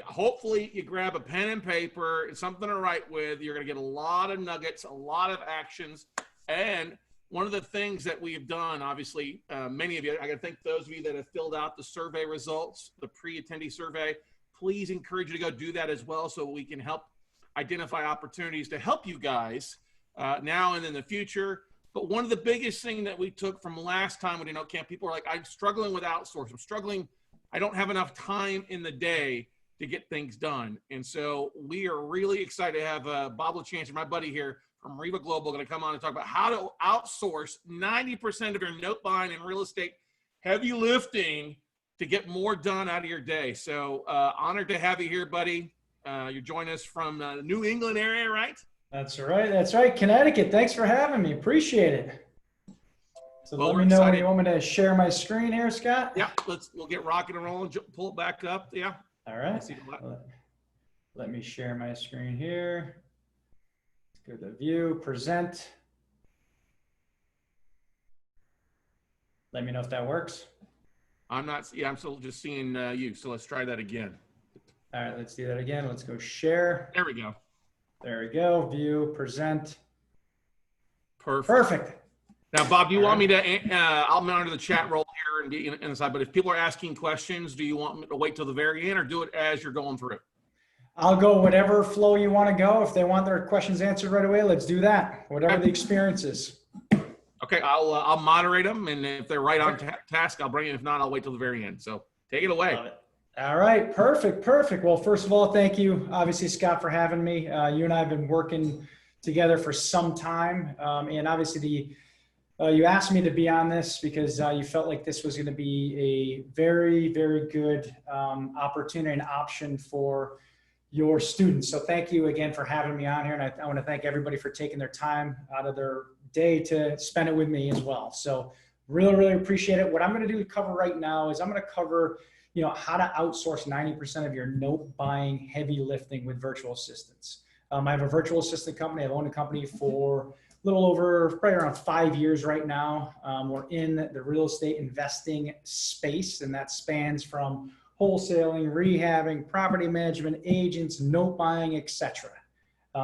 hopefully you grab a pen and paper and something to write with. You're going to get a lot of nuggets, a lot of actions. And one of the things that we have done, obviously, many of you, I got to thank those of you that have filled out the survey results, the pre-attendee survey. Please encourage you to go do that as well, so we can help identify opportunities to help you guys now and in the future. But one of the biggest things that we took from last time with camp, people are like, I'm struggling with outsource. I'm struggling. I don't have enough time in the day to get things done. And so we are really excited to have Bob Lachance, my buddy here from REVA Global, going to come on and talk about how to outsource 90% of your note buying and real estate heavy lifting to get more done out of your day. So honored to have you here, buddy. You're joining us from the New England area, right? That's right. That's right. Connecticut. Thanks for having me. Appreciate it. So well, let me know when you want me to share my screen here, Scott. Yeah, we'll get rocking and rolling. Pull it back up. Yeah. All right. Let me share my screen here. Let's go to view, present. Let me know if that works. I'm still just seeing you. So let's try that again. All right, let's do that again. Let's go share. There we go. There we go. View, present. Perfect. Now, Bob, do you want me to, I'll monitor the chat roll here and get you inside, but if people are asking questions, do you want me to wait till the very end or do it as you're going through? I'll go whatever flow you want to go. If they want their questions answered right away, let's do that. Whatever the experience is. Okay, I'll moderate them, and if they're right on task, I'll bring it. If not, I'll wait till the very end. So take it away. Love it. All right, perfect. Well, first of all, thank you, obviously, Scott, for having me. You and I have been working together for some time, and obviously you asked me to be on this because you felt like this was going to be a very, very good opportunity and option for your students. So thank you again for having me on here. And I want to thank everybody for taking their time out of their day to spend it with me as well. So really, really appreciate it. What I'm going to cover right now is I'm going to cover, how to outsource 90% of your note buying heavy lifting with virtual assistants. I have a virtual assistant company. I've owned a company for a little over, probably around 5 years right now. We're in the real estate investing space, and that spans from wholesaling, rehabbing, property management, agents, note buying, etc.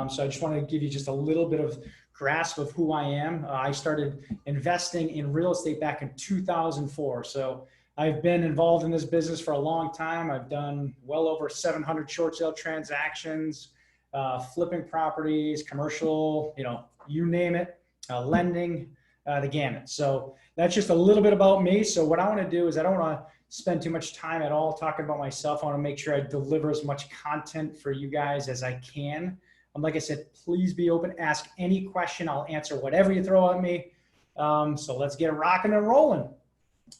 So I just want to give you just a little bit of grasp of who I am. I started investing in real estate back in 2004. So I've been involved in this business for a long time. I've done well over 700 short sale transactions, flipping properties, commercial, you name it, lending, the gamut. So that's just a little bit about me. So what I want to do is I don't want to spend too much time at all talking about myself. I want to make sure I deliver as much content for you guys as I can. Like I said, please be open, ask any question. I'll answer whatever you throw at me. So let's get rocking and rolling.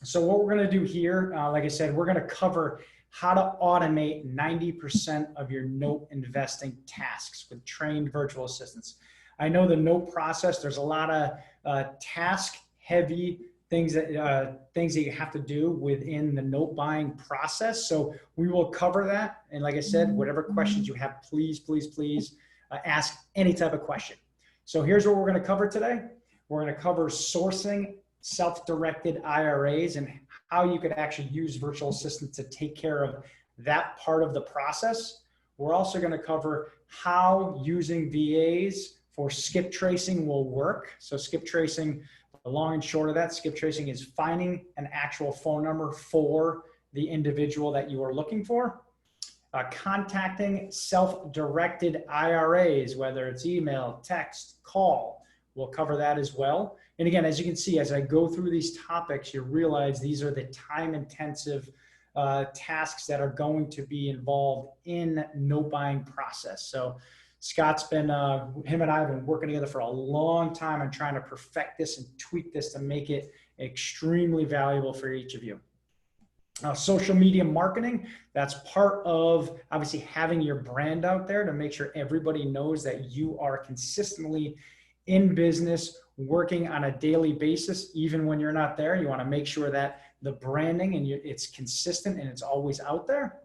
So what we're going to do here, like I said, we're going to cover how to automate 90% of your note investing tasks with trained virtual assistants. I know the note process, there's a lot of task heavy things that you have to do within the note buying process. So we will cover that. And like I said, whatever questions you have, please, please, please ask any type of question. So here's what we're going to cover today. We're going to cover sourcing self-directed IRAs and how you could actually use virtual assistants to take care of that part of the process. We're also going to cover how using VAs for skip tracing will work. So skip tracing, the long and short of that, skip tracing is finding an actual phone number for the individual that you are looking for. Contacting self-directed IRAs, whether it's email, text, call, we'll cover that as well. And again, as you can see, as I go through these topics, you realize these are the time-intensive tasks that are going to be involved in note buying process. So Scott's been, him and I have been working together for a long time and trying to perfect this and tweak this to make it extremely valuable for each of you. Social media marketing, that's part of obviously having your brand out there to make sure everybody knows that you are consistently in business, working on a daily basis. Even when you're not there, you want to make sure that the branding and it's consistent and it's always out there.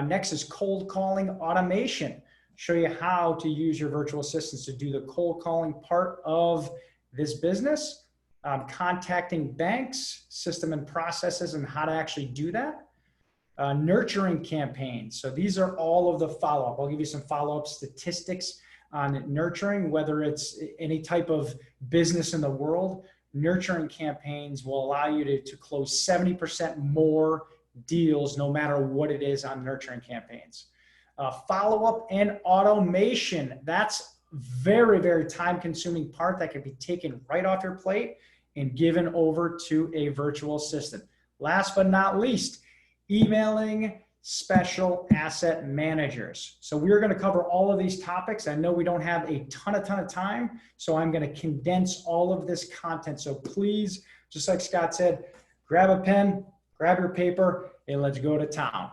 Next is cold calling automation. Show you how to use your virtual assistants to do the cold calling part of this business. Contacting banks, system and processes, and how to actually do that. Nurturing campaigns. So these are all of the follow-up. I'll give you some follow-up statistics on nurturing, whether it's any type of business in the world. Nurturing campaigns will allow you to close 70% more deals, no matter what it is on nurturing campaigns. Follow-up and automation. That's very, very time-consuming part that can be taken right off your plate and given over to a virtual assistant. Last but not least, emailing special asset managers. So we're going to cover all of these topics. I know we don't have a ton of time, so I'm going to condense all of this content. So please, just like Scott said, grab a pen, grab your paper, and let's go to town.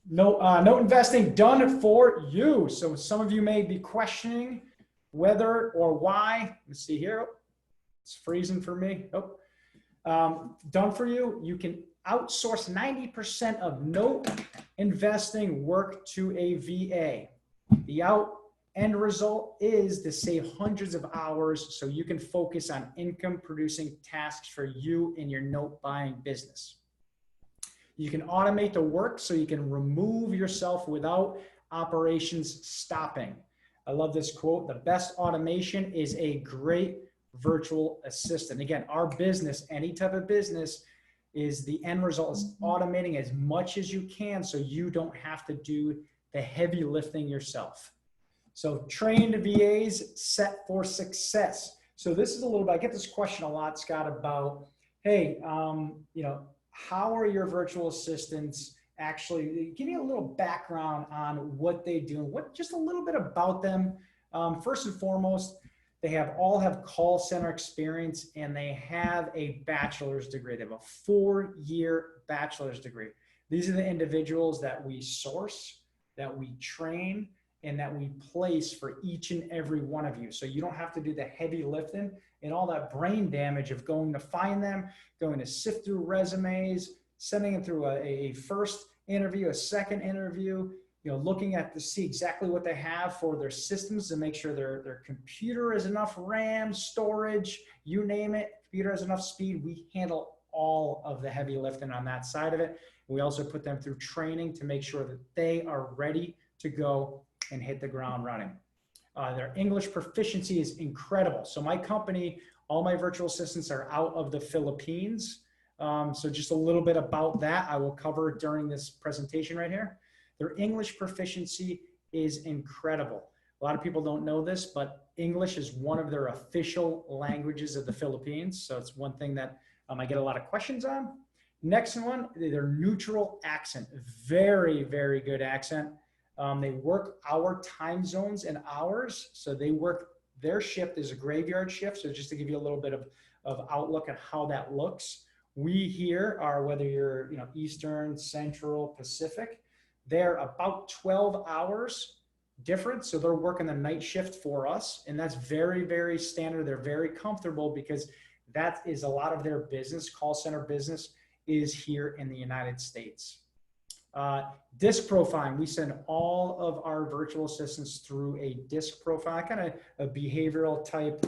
Note investing done for you. So some of you may be questioning whether or why. Let's see here. It's freezing for me. Done for you. You can outsource 90% of note investing work to a VA. The end result is to save hundreds of hours so you can focus on income producing tasks for you in your note buying business. You can automate the work so you can remove yourself without operations stopping. I love this quote. The best automation is a great virtual assistant. Again, our business, any type of business, is the end result is automating as much as you can so you don't have to do the heavy lifting yourself. So trained VAs set for success. So this is a little bit, I get this question a lot, Scott, about, hey, how are your virtual assistants actually, give me a little background on what they do, just a little bit about them. First and foremost, they all have call center experience, and they have a bachelor's degree. They have a 4-year bachelor's degree. These are the individuals that we source, that we train, and that we place for each and every one of you. So you don't have to do the heavy lifting and all that brain damage of going to find them, going to sift through resumes, sending them through a first interview, a second interview, looking to see exactly what they have for their systems to make sure their computer has enough RAM, storage, you name it, computer has enough speed. We handle all of the heavy lifting on that side of it. We also put them through training to make sure that they are ready to go and hit the ground running. Their English proficiency is incredible. So my company, all my virtual assistants are out of the Philippines. So just a little bit about that I will cover during this presentation right here. Their English proficiency is incredible. A lot of people don't know this, but English is one of their official languages of the Philippines. So it's one thing that I get a lot of questions on. Next one, their neutral accent. Very, very good accent. They work our time zones and hours. So their shift is a graveyard shift. So just to give you a little bit of outlook on how that looks. We here are, whether you're Eastern, Central, Pacific, they're about 12 hours different. So they're working the night shift for us. And that's very, very standard. They're very comfortable because that is a lot of their business, call center business, is here in the United States. DISC profiling. We send all of our virtual assistants through a DISC profile, kind of a behavioral type,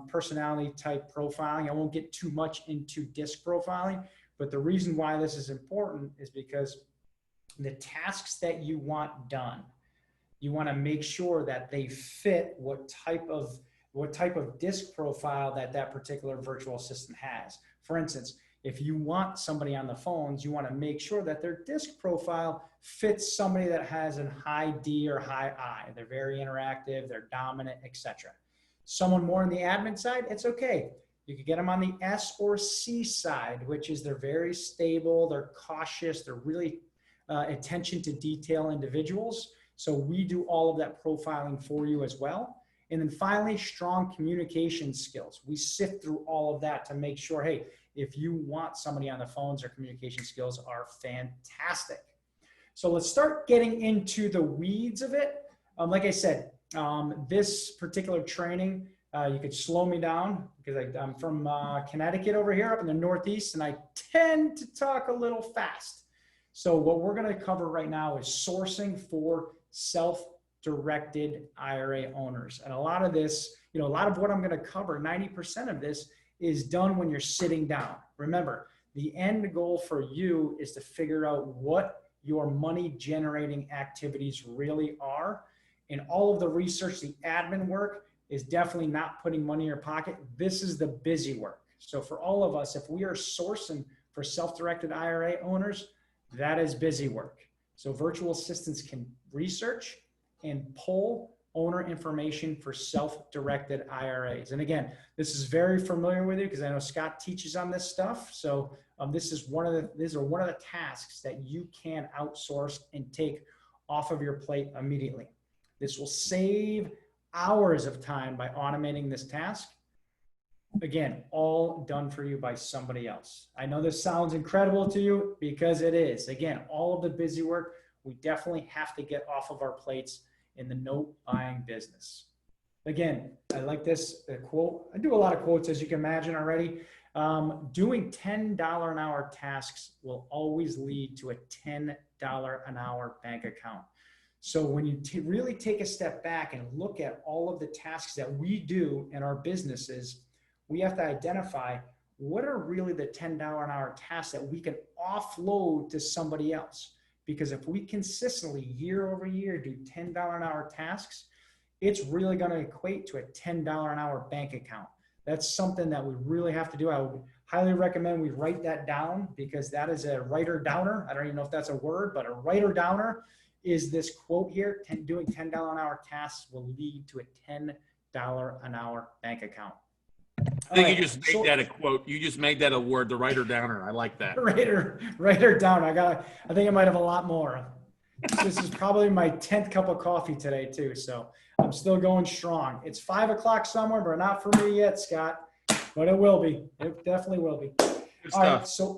personality type profiling. I won't get too much into DISC profiling, but the reason why this is important is because the tasks that you want done, you want to make sure that they fit what type of DISC profile that particular virtual assistant has. For instance, if you want somebody on the phones, you want to make sure that their DISC profile fits somebody that has a high D or high I. They're very interactive, they're dominant, etc. Someone more on the admin side, it's okay. You could get them on the S or C side, which is they're very stable, they're cautious, they're really attention to detail individuals. So we do all of that profiling for you as well. And then finally, strong communication skills. We sift through all of that to make sure, hey, if you want somebody on the phones, their communication skills are fantastic. So let's start getting into the weeds of it. Like I said, this particular training, you could slow me down because I'm from Connecticut over here up in the Northeast, and I tend to talk a little fast. So what we're going to cover right now is sourcing for self-directed IRA owners. And a lot of this, a lot of what I'm going to cover, 90% of this is done when you're sitting down. Remember, The end goal for you is to figure out what your money generating activities really are. And all of the research, the admin work is definitely not putting money in your pocket. This is the busy work. So for all of us, if we are sourcing for self-directed IRA owners, that is busy work. So virtual assistants can research and pull owner information for self-directed IRAs. And again, this is very familiar with you because I know Scott teaches on this stuff. So these are one of the tasks that you can outsource and take off of your plate immediately. This will save hours of time by automating this task. Again, all done for you by somebody else. I know this sounds incredible to you because it is. Again, all of the busy work, we definitely have to get off of our plates in the note buying business. Again, I like this quote. I do a lot of quotes, as you can imagine already. Doing $10 an hour tasks will always lead to a $10 an hour bank account. So when you really take a step back and look at all of the tasks that we do in our businesses, we have to identify what are really the $10 an hour tasks that we can offload to somebody else. Because if we consistently year over year do $10 an hour tasks, it's really going to equate to a $10 an hour bank account. That's something that we really have to do. I would highly recommend we write that down because that is a writer downer. I don't even know if that's a word, but a writer downer is this quote here: doing $10 an hour tasks will lead to a $10 an hour bank account. I think you just made that a quote. You just made that a word, the writer downer. I like that. Writer downer. I think I might have a lot more. This is probably my 10th cup of coffee today too. So I'm still going strong. It's 5 o'clock somewhere, but not for me yet, Scott, but it will be. It definitely will be. Good All right, stuff.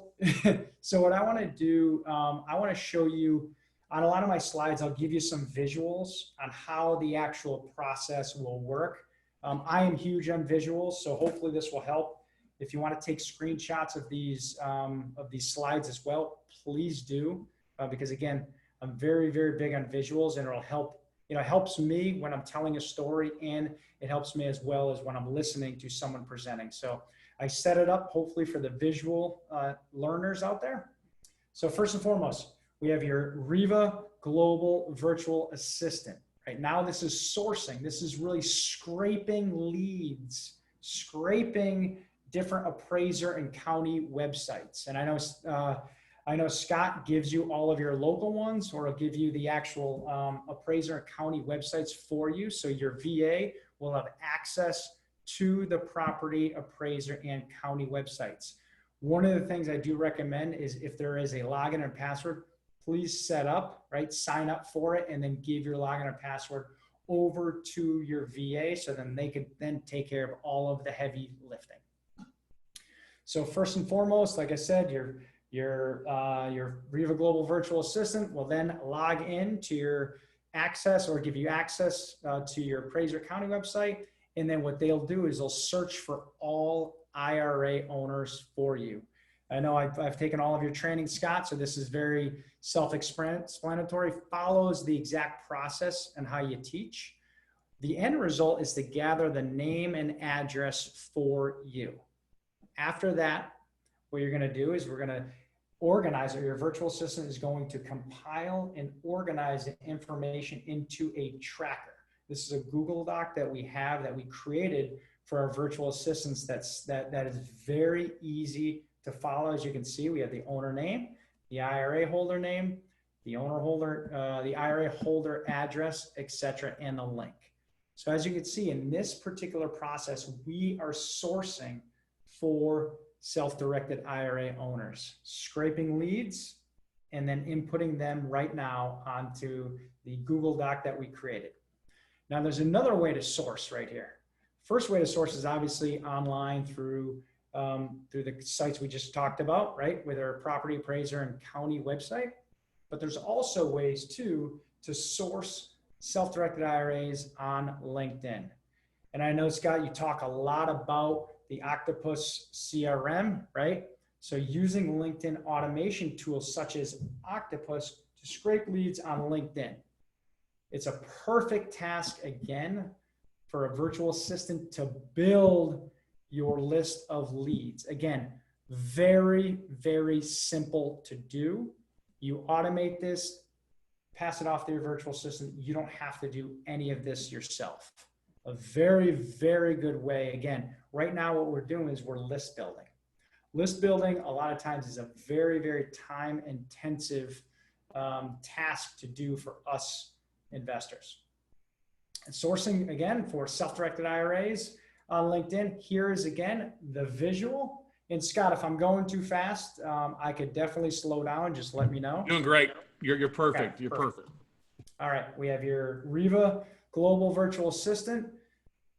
so what I want to do, I want to show you on a lot of my slides, I'll give you some visuals on how the actual process will work. I am huge on visuals, so hopefully this will help. If you want to take screenshots of these slides as well, please do, because again, I'm very, very big on visuals, and it'll help. It helps me when I'm telling a story, and it helps me as well as when I'm listening to someone presenting. So I set it up hopefully for the visual learners out there. So first and foremost, we have your REVA Global Virtual Assistant. Right now, this is sourcing. This is really scraping leads, scraping different appraiser and county websites. And I know Scott gives you all of your local ones, or he'll give you the actual appraiser and county websites for you. So your VA will have access to the property appraiser and county websites. One of the things I do recommend is if there is a login and password, please set up, right? Sign up for it and then give your login and password over to your VA so then they can then take care of all of the heavy lifting. So first and foremost, like I said, your REVA Global Virtual Assistant will then log in to your access or give you access to your appraiser county website. And then what they'll do is they'll search for all IRA owners for you. I know I've taken all of your training, Scott, so this is very self-explanatory, follows the exact process and how you teach. The end result is to gather the name and address for you. After that, what you're going to do is we're going to organize, or your virtual assistant is going to compile and organize the information into a tracker. This is a Google Doc that we have that we created for our virtual assistants that is very easy to follow. As you can see, we have the owner name, the IRA holder name, the owner holder, the IRA holder address, etc., and the link. So as you can see in this particular process, we are sourcing for self-directed IRA owners, scraping leads, and then inputting them right now onto the Google Doc that we created. Now there's another way to source right here. First way to source is obviously online through the sites we just talked about, right? With our property appraiser and county website. But there's also ways to source self-directed IRAs on LinkedIn. And I know, Scott, you talk a lot about the Octopus CRM, right? So using LinkedIn automation tools such as Octopus to scrape leads on LinkedIn. It's a perfect task, again, for a virtual assistant to build your list of leads. Again, Very, very simple to do. You automate this, pass it off to your virtual assistant. You don't have to do any of this yourself. A very, very good way. Again, right now what we're doing is we're list building. List building a lot of times is a very, very time intensive task to do for us investors. And sourcing, again, for self-directed IRAs on LinkedIn, here is again the visual. And Scott, if I'm going too fast, I could definitely slow down. Just let me know. Doing great. You're perfect. Okay, You're perfect. All right. We have your REVA Global Virtual Assistant.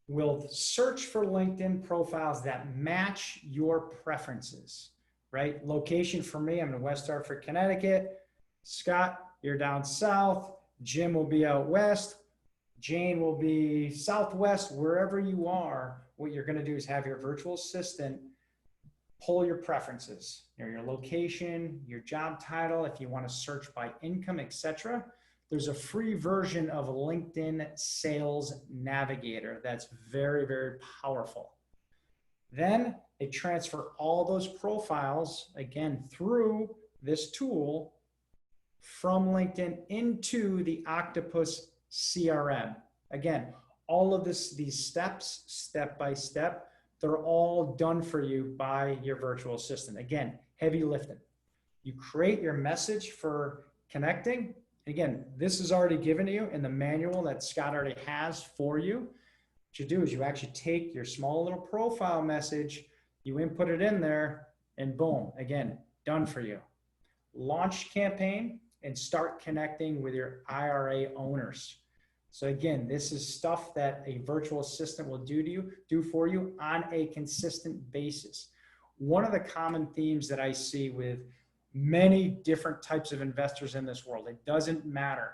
We'll search for LinkedIn profiles that match your preferences, right? Location for me, I'm in West Hartford, Connecticut. Scott, you're down south. Jim will be out west. Jane will be southwest. Wherever you are, what you're going to do is have your virtual assistant pull your preferences, your location, your job title, if you want to search by income, etc. There's a free version of LinkedIn Sales Navigator that's very, very powerful. Then they transfer all those profiles, again, through this tool from LinkedIn into the Octopus CRM. Again, all of these steps, step by step, they're all done for you by your virtual assistant. Again, heavy lifting. You create your message for connecting. Again, this is already given to you in the manual that Scott already has for you. What you do is you actually take your small little profile message, you input it in there, and boom, again, done for you. Launch campaign and start connecting with your IRA owners. So again, this is stuff that a virtual assistant will do for you on a consistent basis. One of the common themes that I see with many different types of investors in this world, it doesn't matter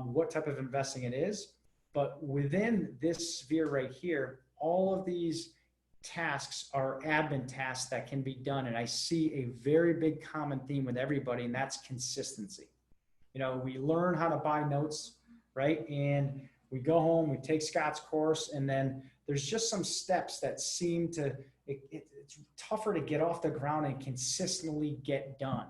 what type of investing it is, but within this sphere right here, all of these tasks are admin tasks that can be done. And I see a very big common theme with everybody, and that's consistency. You know, we learn how to buy notes, right? And we go home, we take Scott's course, and then there's just some steps that seem to, it's tougher to get off the ground and consistently get done.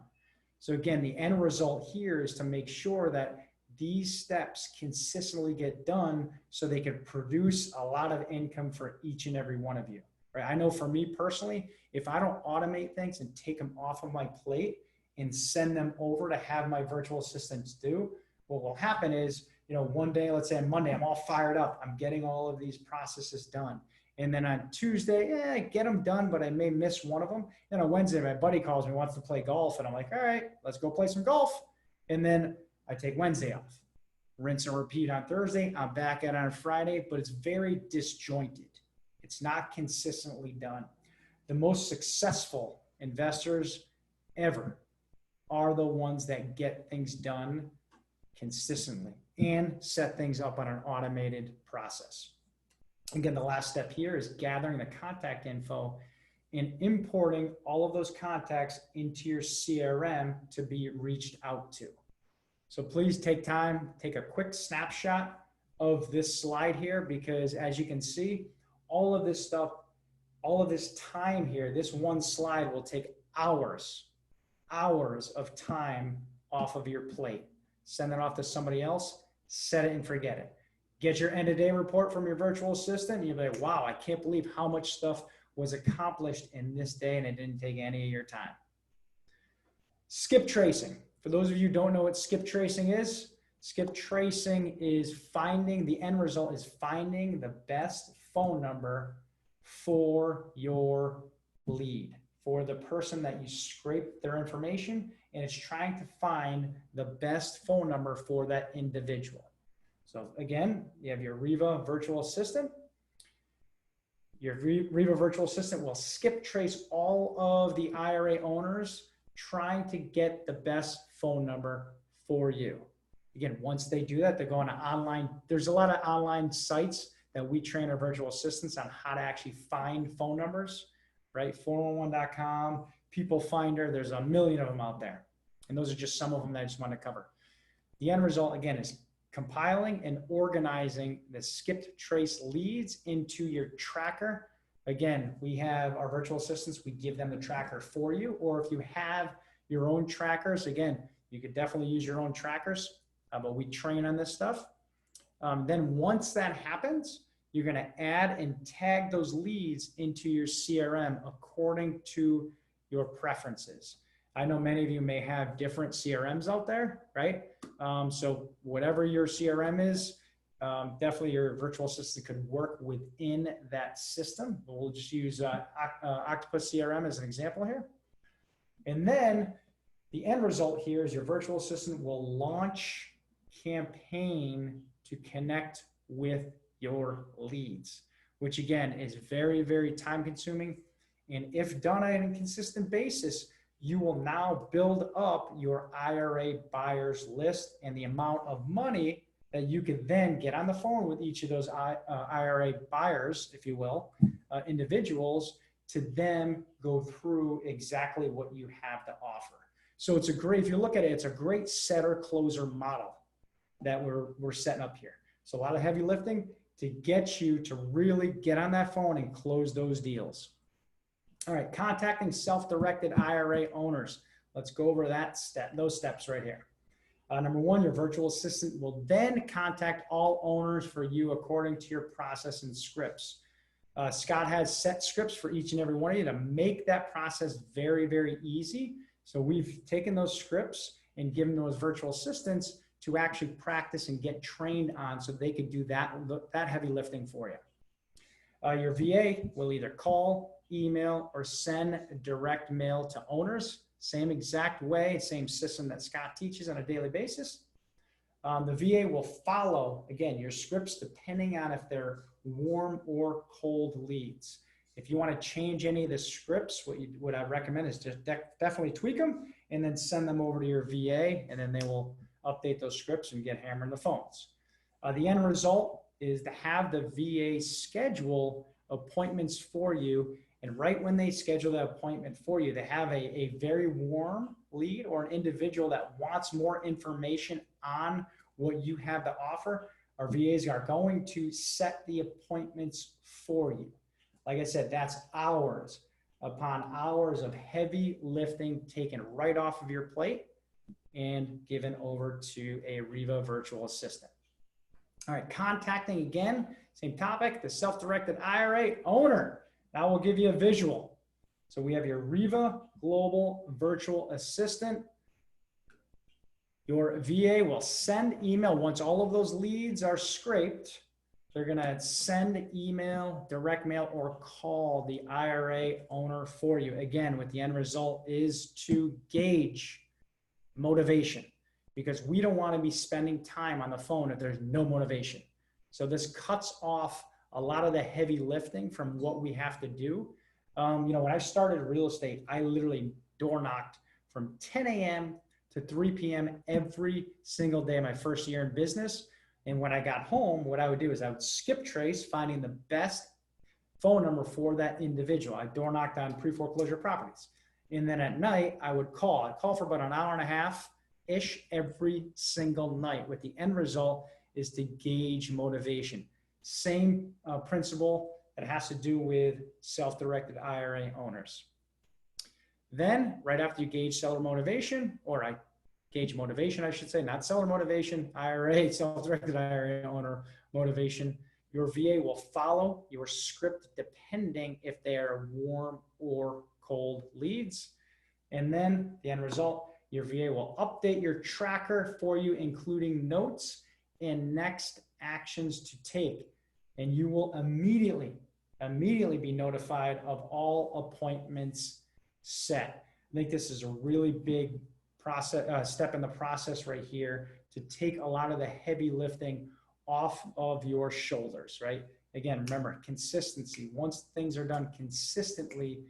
So again, the end result here is to make sure that these steps consistently get done so they can produce a lot of income for each and every one of you, right? I know for me personally, if I don't automate things and take them off of my plate and send them over to have my virtual assistants do, what will happen is, you know, one day, let's say on Monday, I'm all fired up. I'm getting all of these processes done. And then on Tuesday, I get them done, but I may miss one of them. And on Wednesday, my buddy calls me, wants to play golf. And I'm like, all right, let's go play some golf. And then I take Wednesday off. Rinse and repeat on Thursday. I'm back at it on Friday, but it's very disjointed. It's not consistently done. The most successful investors ever are the ones that get things done consistently and set things up on an automated process. Again, the last step here is gathering the contact info and importing all of those contacts into your CRM to be reached out to. So please take time, take a quick snapshot of this slide here, because as you can see, all of this stuff, all of this time here, this one slide will take hours of time off of your plate. Send it off to somebody else, set it and forget it. Get your end-of-day report from your virtual assistant, and you'll be like, wow, I can't believe how much stuff was accomplished in this day, and it didn't take any of your time. Skip tracing. For those of you who don't know what skip tracing is, skip tracing is finding, the end result is finding the best phone number for your lead, for the person that you scrape their information, and it's trying to find the best phone number for that individual. So again, you have your REVA virtual assistant. Your REVA virtual assistant will skip trace all of the IRA owners trying to get the best phone number for you. Again, once they do that, they're going to online. There's a lot of online sites that we train our virtual assistants on how to actually find phone numbers, right? 411.com, People Finder, there's a million of them out there. And those are just some of them that I just want to cover. The end result, again, is compiling and organizing the skipped trace leads into your tracker Again, we have our virtual assistants, we give them the tracker for you, or if you have your own trackers, again, you could definitely use your own trackers, but we train on this stuff. Then once that happens, you're going to add and tag those leads into your CRM according to your preferences. I know many of you may have different CRMs out there, right? So whatever your CRM is, definitely your virtual assistant could work within that system. We'll just use Octopus CRM as an example here. And then the end result here is your virtual assistant will launch campaign to connect with your leads, which again is very, very time consuming. And if done on a consistent basis, you will now build up your IRA buyers list and the amount of money that you could then get on the phone with each of those IRA buyers, if you will, individuals, to then go through exactly what you have to offer. So it's a great, if you look at it, it's a great setter closer model that we're setting up here. So a lot of heavy lifting to get you to really get on that phone and close those deals. All right, contacting self-directed IRA owners. Let's go over that step, those steps right here. Number one, your virtual assistant will then contact all owners for you according to your process and scripts. Scott has set scripts for each and every one of you to make that process very, very easy. So we've taken those scripts and given those virtual assistants to actually practice and get trained on so they could do that heavy lifting for you. Your VA will either call, email, or send direct mail to owners. Same exact way, same system that Scott teaches on a daily basis. The VA will follow, again, your scripts depending on if they're warm or cold leads. If you want to change any of the scripts, what I recommend is just definitely tweak them and then send them over to your VA, and then they will update those scripts and get hammering the phones. The end result is to have the VA schedule appointments for you. And right when they schedule that appointment for you, they have a very warm lead or an individual that wants more information on what you have to offer. Our VAs are going to set the appointments for you. Like I said, that's hours upon hours of heavy lifting taken right off of your plate and given over to a REVA virtual assistant. All right, contacting again, same topic, the self-directed IRA owner. Now we'll give you a visual. So we have your REVA Global virtual assistant. Your VA will send email once all of those leads are scraped. They're going to send email, direct mail, or call the IRA owner for you. Again, what the end result is to gauge motivation, because we don't want to be spending time on the phone if there's no motivation. So this cuts off a lot of the heavy lifting from what we have to do. When I started real estate, I literally door knocked from 10 a.m. to 3 p.m. every single day my first year in business. And when I got home, what I would do is I would skip trace finding the best phone number for that individual. I door knocked on pre-foreclosure properties. And then at night, I would call. I'd call for about an hour and a half-ish every single night, with the end result is to gauge motivation. Same principle that has to do with self-directed IRA owners. Then, right after you gauge seller motivation, or gauge motivation, I should say, not seller motivation, IRA, self-directed IRA owner motivation, your VA will follow your script depending if they are warm or cold leads. And then the end result, your VA will update your tracker for you, including notes and next actions to take. And you will immediately be notified of all appointments set. I think this is a really big step in the process right here to take a lot of the heavy lifting off of your shoulders, right? Again, remember, consistency. Once things are done consistently,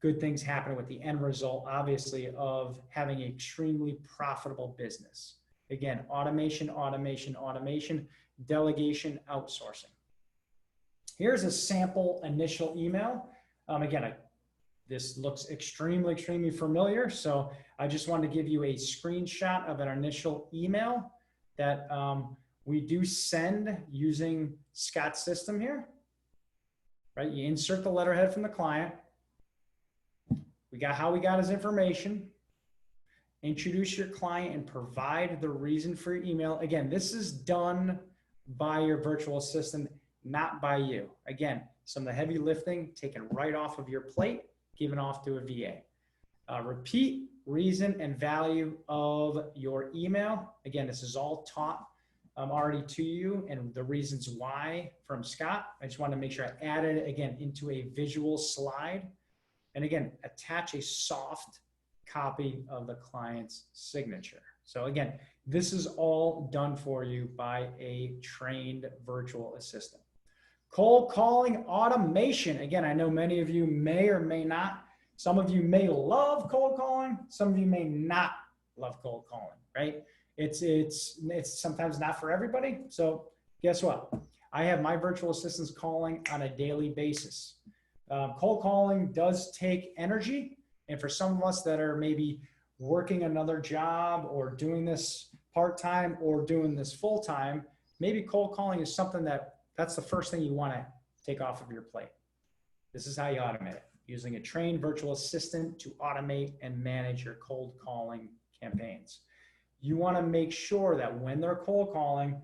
good things happen, with the end result, obviously, of having an extremely profitable business. Again, automation, automation, automation, delegation, outsourcing. Here's a sample initial email. This looks extremely, extremely familiar. So I just wanted to give you a screenshot of an initial email that we do send using Scott's system here. right? You insert the letterhead from the client. We got how we got his information. Introduce your client and provide the reason for your email. Again, this is done by your virtual assistant, not by you. Again, some of the heavy lifting taken right off of your plate, given off to a VA. Repeat reason and value of your email. Again, this is all taught already to you, and the reasons why from Scott. I just want to make sure I added it again into a visual slide. And again, attach a soft copy of the client's signature. So again, this is all done for you by a trained virtual assistant. Cold calling automation. Again, I know many of you may or may not. Some of you may love cold calling. Some of you may not love cold calling, right? It's sometimes not for everybody. So guess what? I have my virtual assistants calling on a daily basis. Cold calling does take energy. And for some of us that are maybe working another job or doing this part-time or doing this full-time, maybe cold calling is something that's the first thing you want to take off of your plate. This is how you automate it, using a trained virtual assistant to automate and manage your cold calling campaigns. You want to make sure that when they're cold calling,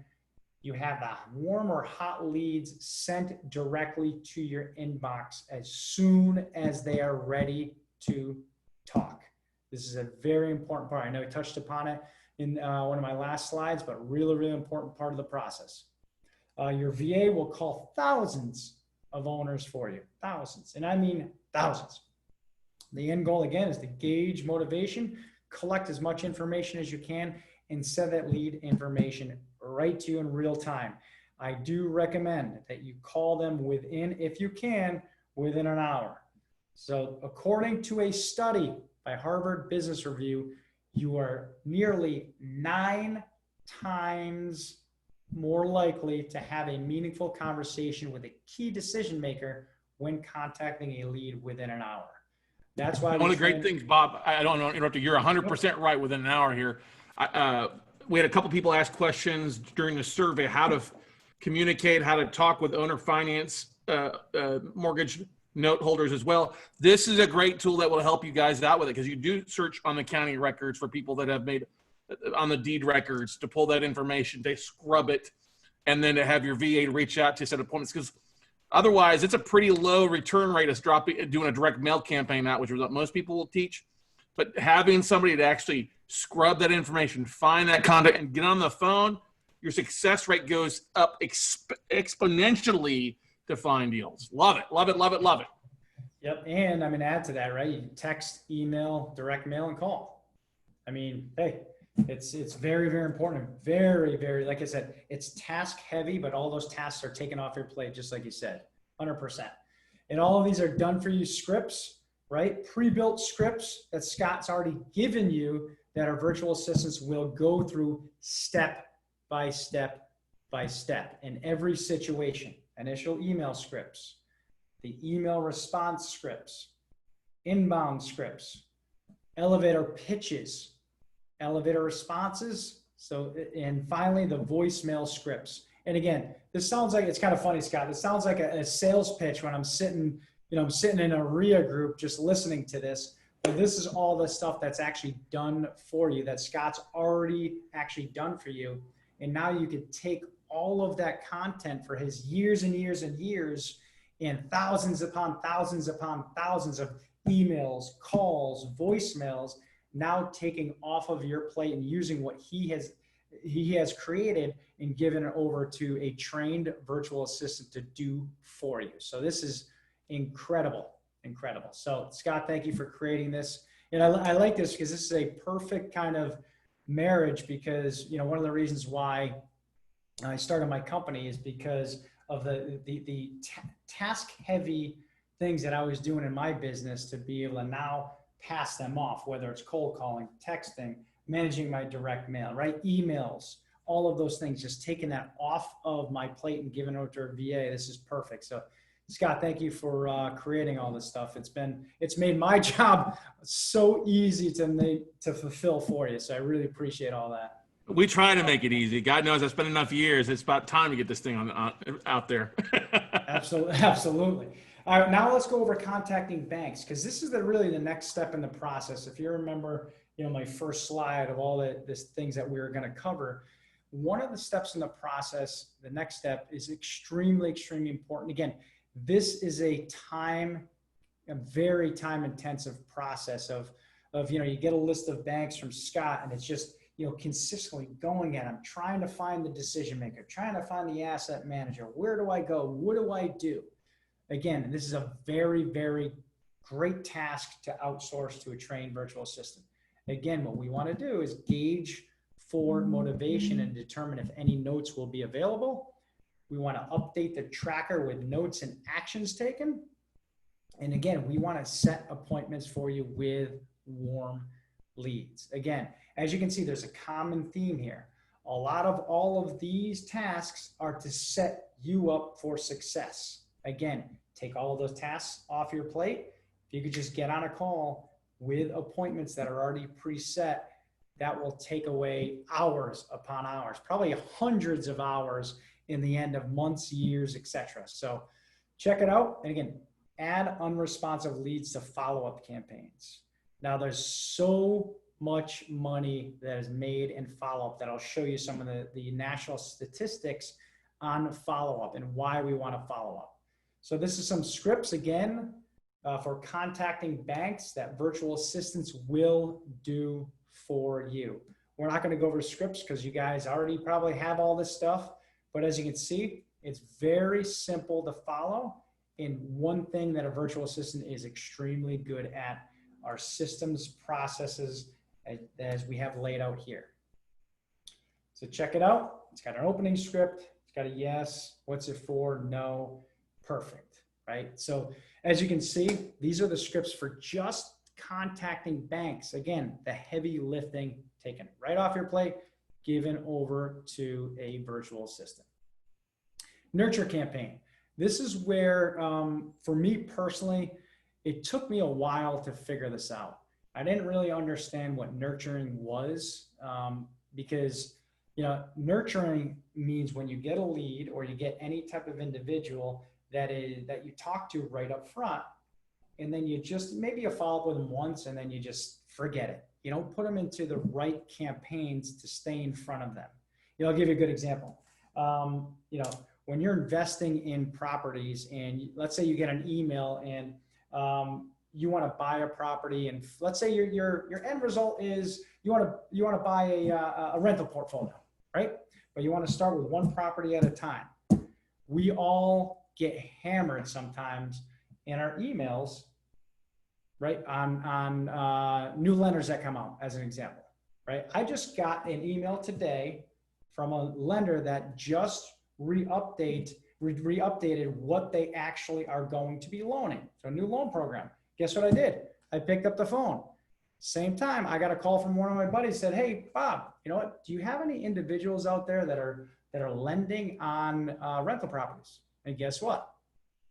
you have the warm or hot leads sent directly to your inbox as soon as they are ready to talk. This is a very important part. I know I touched upon it in one of my last slides, but really, really important part of the process. Your VA will call thousands of owners for you, thousands, and I mean thousands. The end goal, again, is to gauge motivation, collect as much information as you can, and send that lead information right to you in real time. I do recommend that you call them within, if you can, within an hour. So according to a study by Harvard Business Review, you are nearly 9 times more likely to have a meaningful conversation with a key decision maker when contacting a lead within an hour. That's why one of the great things, Bob, I don't want to interrupt you. You're 100% right within an hour here. We had a couple people ask questions during the survey, how to communicate, how to talk with owner finance, mortgage note holders as well. This is a great tool that will help you guys out with it, because you do search on the county records for people that have made on the deed records to pull that information, they scrub it, and then to have your VA reach out to set appointments, because otherwise it's a pretty low return rate of doing a direct mail campaign out, which is what most people will teach. But having somebody to actually scrub that information, find that contact, and get on the phone, your success rate goes up exponentially to find deals. Love it, love it, love it, love it. Yep, and I mean, add to that, right? You can text, email, direct mail, and call. I mean, hey, it's very, very important. Very, very, like I said, it's task heavy, but all those tasks are taken off your plate, just like you said, 100%. And all of these are done for you scripts, right? Pre-built scripts that Scott's already given you that our virtual assistants will go through step by step by step in every situation. Initial email scripts, the email response scripts, inbound scripts, elevator pitches, elevator responses. So, and finally the voicemail scripts. And again, this sounds like, it's kind of funny, Scott. This sounds like a sales pitch when I'm sitting, I'm sitting in a REA group just listening to this. But this is all the stuff that's actually done for you, that Scott's already actually done for you. And now you can take all of that content for his years and years and years, and thousands upon thousands upon thousands of emails, calls, voicemails, now taking off of your plate and using what he has created and given it over to a trained virtual assistant to do for you. So this is incredible, incredible. So Scott, thank you for creating this. And I like this because this is a perfect kind of marriage, because one of the reasons why I started my company is because of the task heavy things that I was doing in my business, to be able to now pass them off, whether it's cold calling, texting, managing my direct mail, right? Emails, all of those things, just taking that off of my plate and giving it over to a VA. This is perfect. So Scott, thank you for creating all this stuff. It's made my job so easy to fulfill for you. So I really appreciate all that. We try to make it easy. God knows I spent enough years. It's about time to get this thing out there. Absolutely. Absolutely. All right, now let's go over contacting banks, because this is really the next step in the process. If you remember, my first slide of all the things that we were going to cover, one of the steps in the process, the next step, is extremely, extremely important. Again, this is a very time intensive process of you get a list of banks from Scott, and it's just, consistently going at them, trying to find the decision maker, trying to find the asset manager. Where do I go? What do I do? Again, this is a very, very great task to outsource to a trained virtual assistant. Again, what we want to do is gauge for motivation and determine if any notes will be available. We want to update the tracker with notes and actions taken. And again, we want to set appointments for you with warm leads. Again, as you can see, there's a common theme here. A lot of all of these tasks are to set you up for success. Again, take all of those tasks off your plate. If you could just get on a call with appointments that are already preset, that will take away hours upon hours, probably hundreds of hours in the end of months, years, etc. So check it out. And again, add unresponsive leads to follow-up campaigns. Now there's so much money that is made in follow-up that I'll show you some of the national statistics on follow-up and why we want to follow up. So this is some scripts again for contacting banks that virtual assistants will do for you. We're not going to go over scripts because you guys already probably have all this stuff, but as you can see, it's very simple to follow. And one thing that a virtual assistant is extremely good at are systems, processes, as we have laid out here. So check it out. It's got an opening script. It's got a yes. What's it for? No. Perfect, right? So as you can see, these are the scripts for just contacting banks. Again, the heavy lifting taken right off your plate, given over to a virtual assistant. Nurture campaign. This is where, for me personally, it took me a while to figure this out. I didn't really understand what nurturing was because, nurturing means when you get a lead or you get any type of individual that you talk to right up front, and then you just, maybe you follow up with them once and then you just forget it. You don't put them into the right campaigns to stay in front of them. I'll give you a good example. When you're investing in properties and let's say you get an email and you want to buy a property, and let's say your end result is you want to buy a rental portfolio, right? But you want to start with one property at a time. We all get hammered sometimes in our emails, right? On new lenders that come out, as an example, right? I just got an email today from a lender that just re-updated what they actually are going to be loaning. So a new loan program. Guess what I did? I picked up the phone. Same time, I got a call from one of my buddies, said, "Hey, Bob, you know what? Do you have any individuals out there that are lending on rental properties?" And guess what?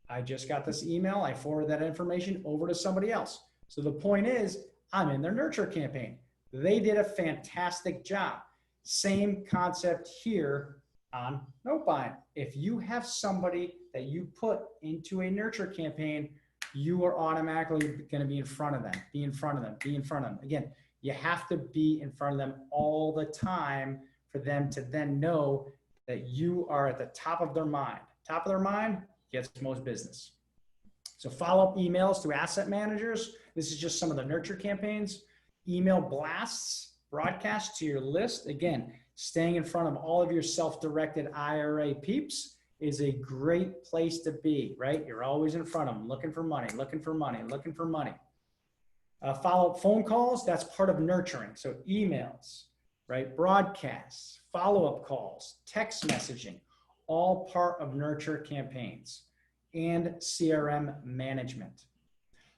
I just got this email. I forwarded that information over to somebody else. So the point is, I'm in their nurture campaign. They did a fantastic job. Same concept here on note buying. If you have somebody that you put into a nurture campaign, you are automatically going to be in front of them, be in front of them, be in front of them. Again, you have to be in front of them all the time for them to then know that you are at the top of their mind. Top of their mind gets most business. So follow-up emails to asset managers. This is just some of the nurture campaigns. Email blasts, broadcasts to your list. Again, staying in front of all of your self-directed IRA peeps is a great place to be, right? You're always in front of them, looking for money, looking for money, looking for money. Follow-up phone calls, that's part of nurturing. So emails, right? Broadcasts, follow-up calls, text messaging, all part of nurture campaigns, and CRM management.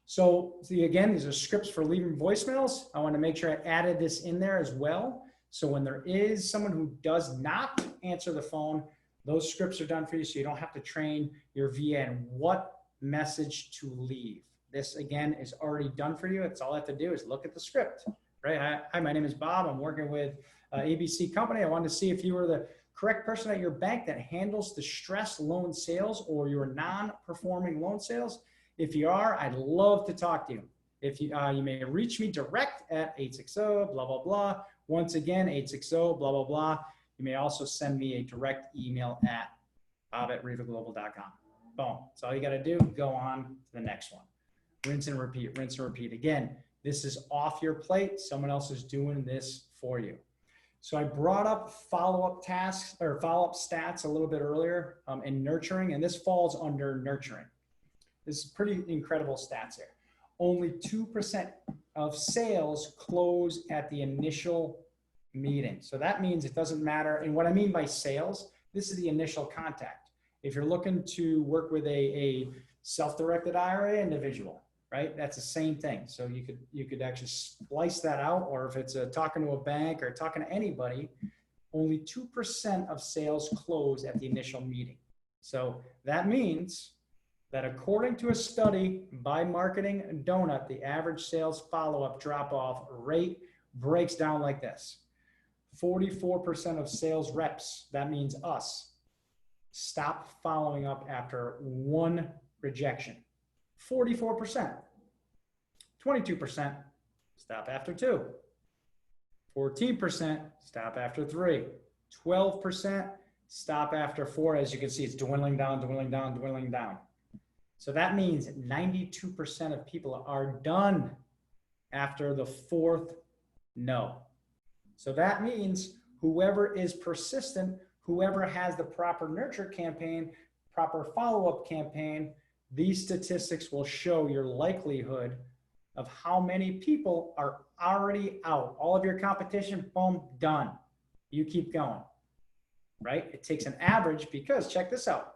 So again, these are scripts for leaving voicemails. I want to make sure I added this in there as well. So when there is someone who does not answer the phone, those scripts are done for you, so you don't have to train your VA on what message to leave. This, again, is already done for you. It's all I have to do is look at the script, right? Hi, my name is Bob. I'm working with ABC Company. I wanted to see if you were the correct person at your bank that handles distressed loan sales or your non-performing loan sales? If you are, I'd love to talk to you. If you, you may reach me direct at 860 blah, blah, blah. Once again, 860 blah, blah, blah. You may also send me a direct email at bob@revaglobal.com. Boom. That's all you got to do. Go on to the next one. Rinse and repeat, rinse and repeat. Again, this is off your plate. Someone else is doing this for you. So I brought up follow-up tasks or follow-up stats a little bit earlier in nurturing, and this falls under nurturing. This is pretty incredible stats here. Only 2% of sales close at the initial meeting. So that means it doesn't matter. And what I mean by sales, this is the initial contact. If you're looking to work with a self-directed IRA individual, right? That's the same thing. So you could actually splice that out, or if it's talking to a bank or talking to anybody, only 2% of sales close at the initial meeting. So that means that according to a study by Marketing Donut, the average sales follow-up drop-off rate breaks down like this. 44% of sales reps, that means us, stop following up after one rejection. 44%. 22% stop after 2. 14% stop after 3. 12% stop after 4. As you can see, it's dwindling down, dwindling down, dwindling down. So that means 92% of people are done after the 4th no. So that means whoever is persistent, whoever has the proper nurture campaign, proper follow-up campaign, these statistics will show your likelihood of how many people are already out. All of your competition, boom, done. You keep going, right? It takes an average, because check this out.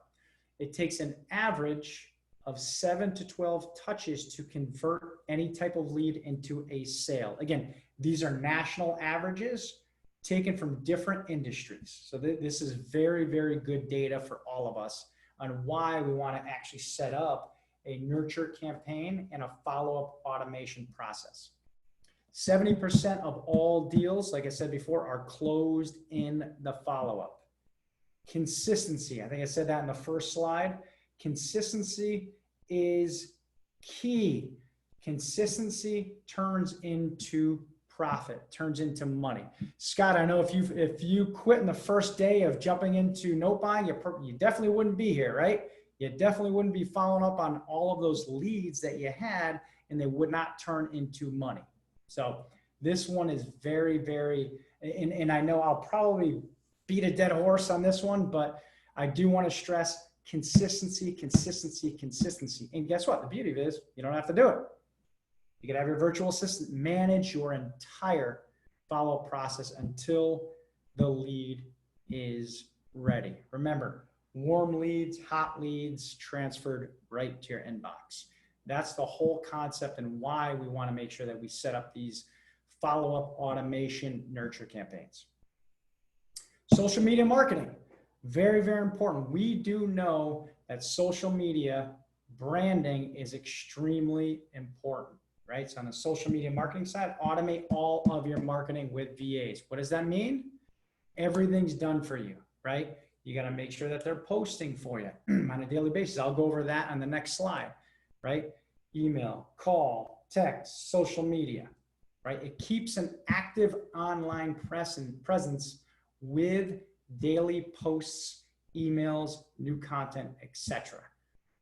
It takes an average of 7 to 12 touches to convert any type of lead into a sale. Again, these are national averages taken from different industries. So this is very, very good data for all of us on why we want to actually set up a nurture campaign and a follow-up automation process. 70% of all deals, like I said before, are closed in the follow-up. Consistency, I think I said that in the first slide. Consistency is key. Consistency turns into profit, turns into money. Scott, I know if you quit in the first day of jumping into note buying, you definitely wouldn't be here, right? You definitely wouldn't be following up on all of those leads that you had, and they would not turn into money. So this one is very, very, and I know I'll probably beat a dead horse on this one, but I do want to stress consistency, consistency, consistency. And guess what? The beauty of it is you don't have to do it. You can have your virtual assistant manage your entire follow-up process until the lead is ready. Remember, warm leads, hot leads transferred right to your inbox. That's the whole concept and why we want to make sure that we set up these follow-up automation nurture campaigns. Social media marketing, very, very important. We do know that social media branding is extremely important, right? So on the social media marketing side, automate all of your marketing with VAs. What does that mean? Everything's done for you, right? You got to make sure that they're posting for you on a daily basis. I'll go over that on the next slide, right? Email, call, text, social media, right? It keeps an active online presence with daily posts, emails, new content, etc.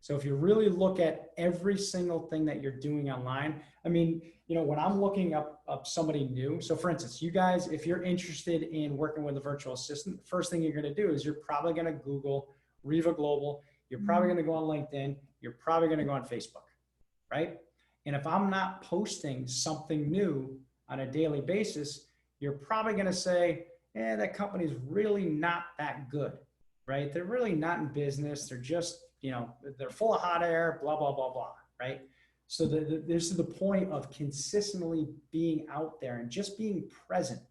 So if you really look at every single thing that you're doing online, I mean, you know, when I'm looking up somebody new, so for instance, you guys, if you're interested in working with a virtual assistant, the first thing you're going to do is you're probably going to Google REVA Global. You're probably going to go on LinkedIn. You're probably going to go on Facebook, right? And if I'm not posting something new on a daily basis, you're probably going to say, that company's really not that good, right? They're really not in business. They're just, you know, they're full of hot air, blah, blah, blah, blah, right? So this is the point of consistently being out there and just being present,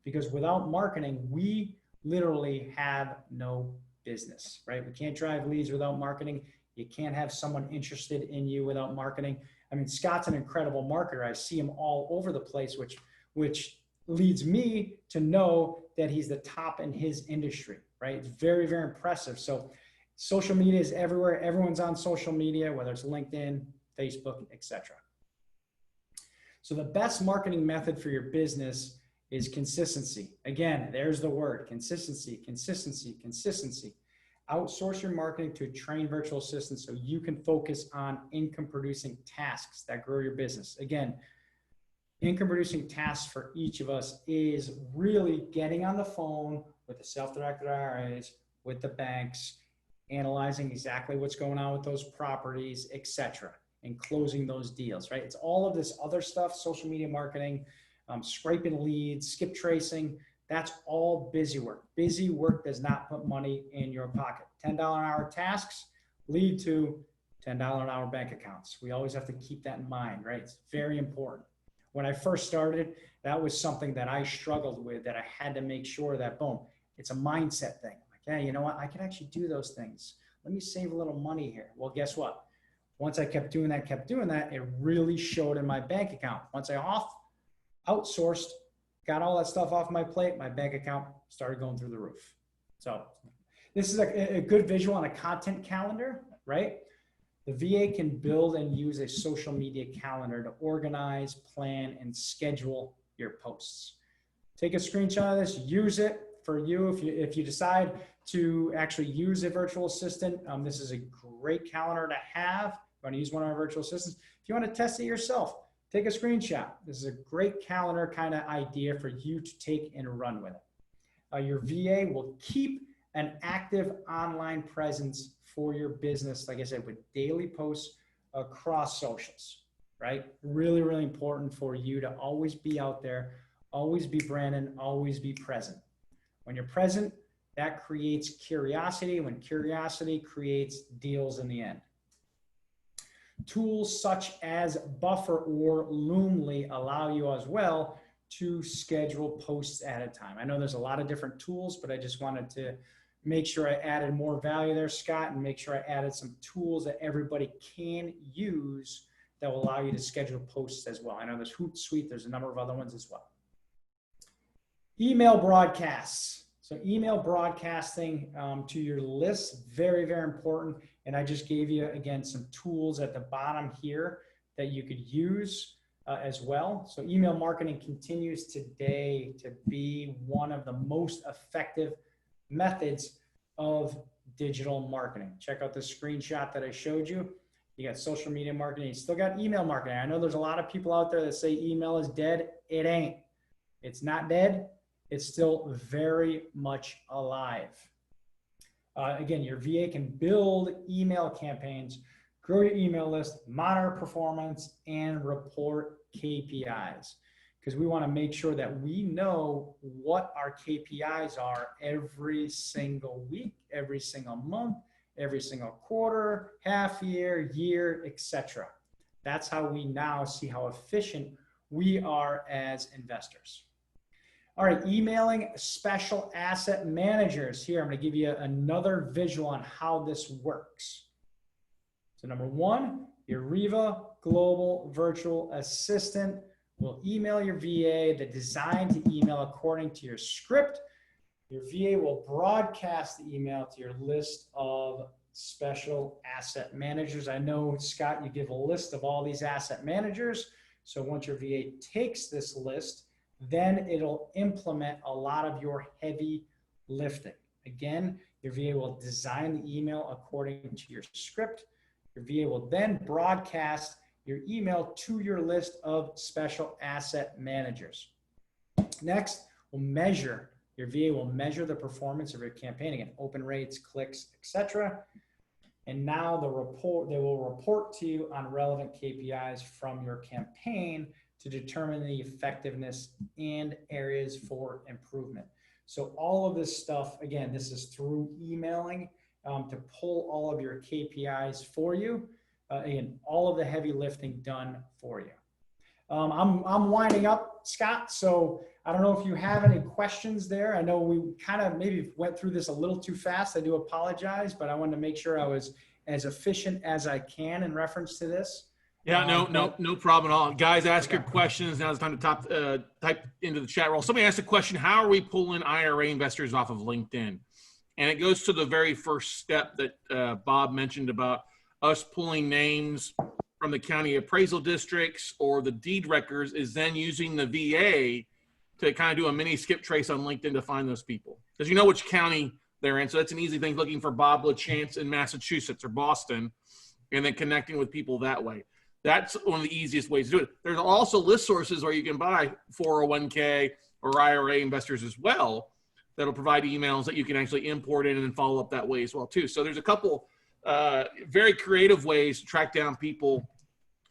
because without marketing, we literally have no business, right? We can't drive leads without marketing. You can't have someone interested in you without marketing. I mean, Scott's an incredible marketer. I see him all over the place, which leads me to know that he's the top in his industry, right? It's very, very impressive. So social media is everywhere. Everyone's on social media, whether it's LinkedIn, Facebook, etc. So the best marketing method for your business is consistency. Again, there's the word, consistency, consistency, consistency. Outsource your marketing to a trained virtual assistant so you can focus on income producing tasks that grow your business. Again, income producing tasks for each of us is really getting on the phone with the self-directed IRAs, with the banks, analyzing exactly what's going on with those properties, etc., and closing those deals, right? It's all of this other stuff, social media marketing, scraping leads, skip tracing. That's all busy work. Busy work does not put money in your pocket. $10 an hour tasks lead to $10 an hour bank accounts. We always have to keep that in mind, right? It's very important. When I first started, that was something that I struggled with, that I had to make sure that, boom, it's a mindset thing. Like, hey, you know what? I can actually do those things. Let me save a little money here. Well, guess what? Once I kept doing that, it really showed in my bank account. Once I outsourced, got all that stuff off my plate, my bank account started going through the roof. So this is a good visual on a content calendar, right? The VA can build and use a social media calendar to organize, plan, and schedule your posts. Take a screenshot of this, use it for you. If you decide to actually use a virtual assistant, this is a great calendar to have. You want to use one of our virtual assistants. If you want to test it yourself, take a screenshot. This is a great calendar kind of idea for you to take and run with it. Your VA will keep an active online presence for your business, like I said, with daily posts across socials, right? Really, really important for you to always be out there, always be branding, always be present. When you're present, that creates curiosity. When curiosity creates deals in the end. Tools such as Buffer or Loomly allow you as well to schedule posts at a time. I know there's a lot of different tools, but I just wanted to make sure I added more value there, Scott, and make sure I added some tools that everybody can use that will allow you to schedule posts as well. I know there's Hootsuite, there's a number of other ones as well. Email broadcasts. So email broadcasting to your list, very, very important. And I just gave you, again, some tools at the bottom here that you could use as well. So email marketing continues today to be one of the most effective methods of digital marketing. Check out the screenshot that I showed you. You got social media marketing, you still got email marketing. I know there's a lot of people out there that say email is dead. It ain't. It's not dead. It's still very much alive. Again, your VA can build email campaigns, grow your email list, monitor performance, and report KPIs. Because we want to make sure that we know what our KPIs are every single week, every single month, every single quarter, half year, year, etc. That's how we now see how efficient we are as investors. All right, emailing special asset managers. Here, I'm going to give you another visual on how this works. So number one, your REVA Global Virtual Assistant will email your VA the design to email according to your script. Your VA will broadcast the email to your list of special asset managers. I know, Scott, you give a list of all these asset managers. So once your VA takes this list, then it'll implement a lot of your heavy lifting. Again, your VA will design the email according to your script. Your VA will then broadcast your email to your list of special asset managers. Next, your VA will measure the performance of your campaign, again, open rates, clicks, etc. And now they will report to you on relevant KPIs from your campaign to determine the effectiveness and areas for improvement. So all of this stuff, again, this is through emailing to pull all of your KPIs for you. Again, all of the heavy lifting done for you. I'm winding up, Scott, so I don't know if you have any questions there. I know we kind of maybe went through this a little too fast. I do apologize, but I wanted to make sure I was as efficient as I can in reference to this. Yeah, no problem at all. Guys, ask your questions. Now it's time to type into the chat roll. Somebody asked a question, how are we pulling IRA investors off of LinkedIn? And it goes to the very first step that Bob mentioned about us pulling names from the county appraisal districts or the deed records, is then using the VA to kind of do a mini skip trace on LinkedIn to find those people. Because you know which county they're in. So that's an easy thing, looking for Bob Lachance in Massachusetts or Boston, and then connecting with people that way. That's one of the easiest ways to do it. There's also list sources where you can buy 401k or IRA investors as well that'll provide emails that you can actually import in and then follow up that way as well too. So there's a couple very creative ways to track down people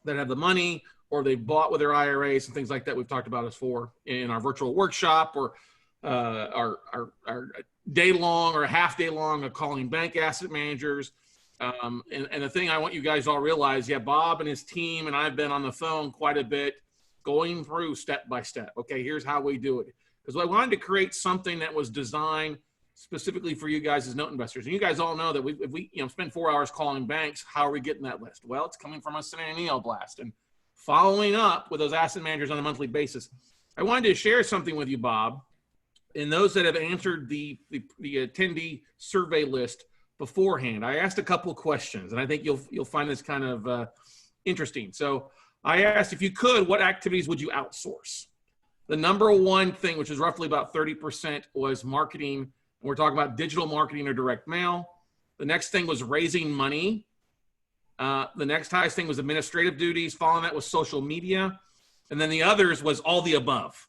that have the money or they've bought with their IRAs and things like that. We've talked about us for in our virtual workshop, or our day long or half day long of calling bank asset managers. And the thing I want you guys all realize, Bob and his team and I've been on the phone quite a bit going through step by step. Okay, here's how we do it. Because I wanted to create something that was designed specifically for you guys as note investors. And you guys all know that if we spend 4 hours calling banks, how are we getting that list? Well, it's coming from us sending an email blast and following up with those asset managers on a monthly basis. I wanted to share something with you, Bob, and those that have answered the attendee survey list beforehand. I asked a couple of questions, and I think you'll find this kind of interesting. So I asked, if you could, what activities would you outsource? The number one thing, which is roughly about 30%, was marketing. We're talking about digital marketing or direct mail. The next thing was raising money. The next highest thing was administrative duties. Following that was social media. And then the others was all the above.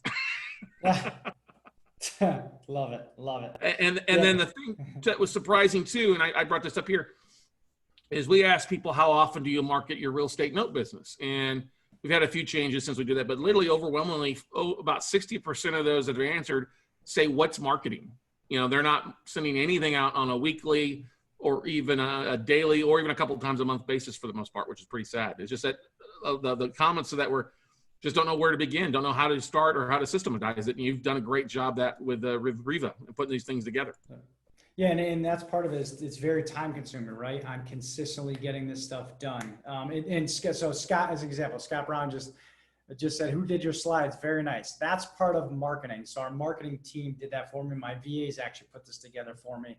Love it. Love it. And then the thing that was surprising too, and I brought this up here, is we asked people, how often do you market your real estate note business? And we've had a few changes since we did that, but literally overwhelmingly, about 60% of those that have answered say, what's marketing? They're not sending anything out on a weekly or even a daily or even a couple of times a month basis for the most part, which is pretty sad. It's just that the comments to that were just don't know where to begin, don't know how to start or how to systematize it. And you've done a great job with REVA and putting these things together. Yeah, and that's part of it. It's very time consuming, right? I'm consistently getting this stuff done. So Scott, as an example, Scott Brown just said, who did your slides? Very nice. That's part of marketing. So our marketing team did that for me. My VAs actually put this together for me.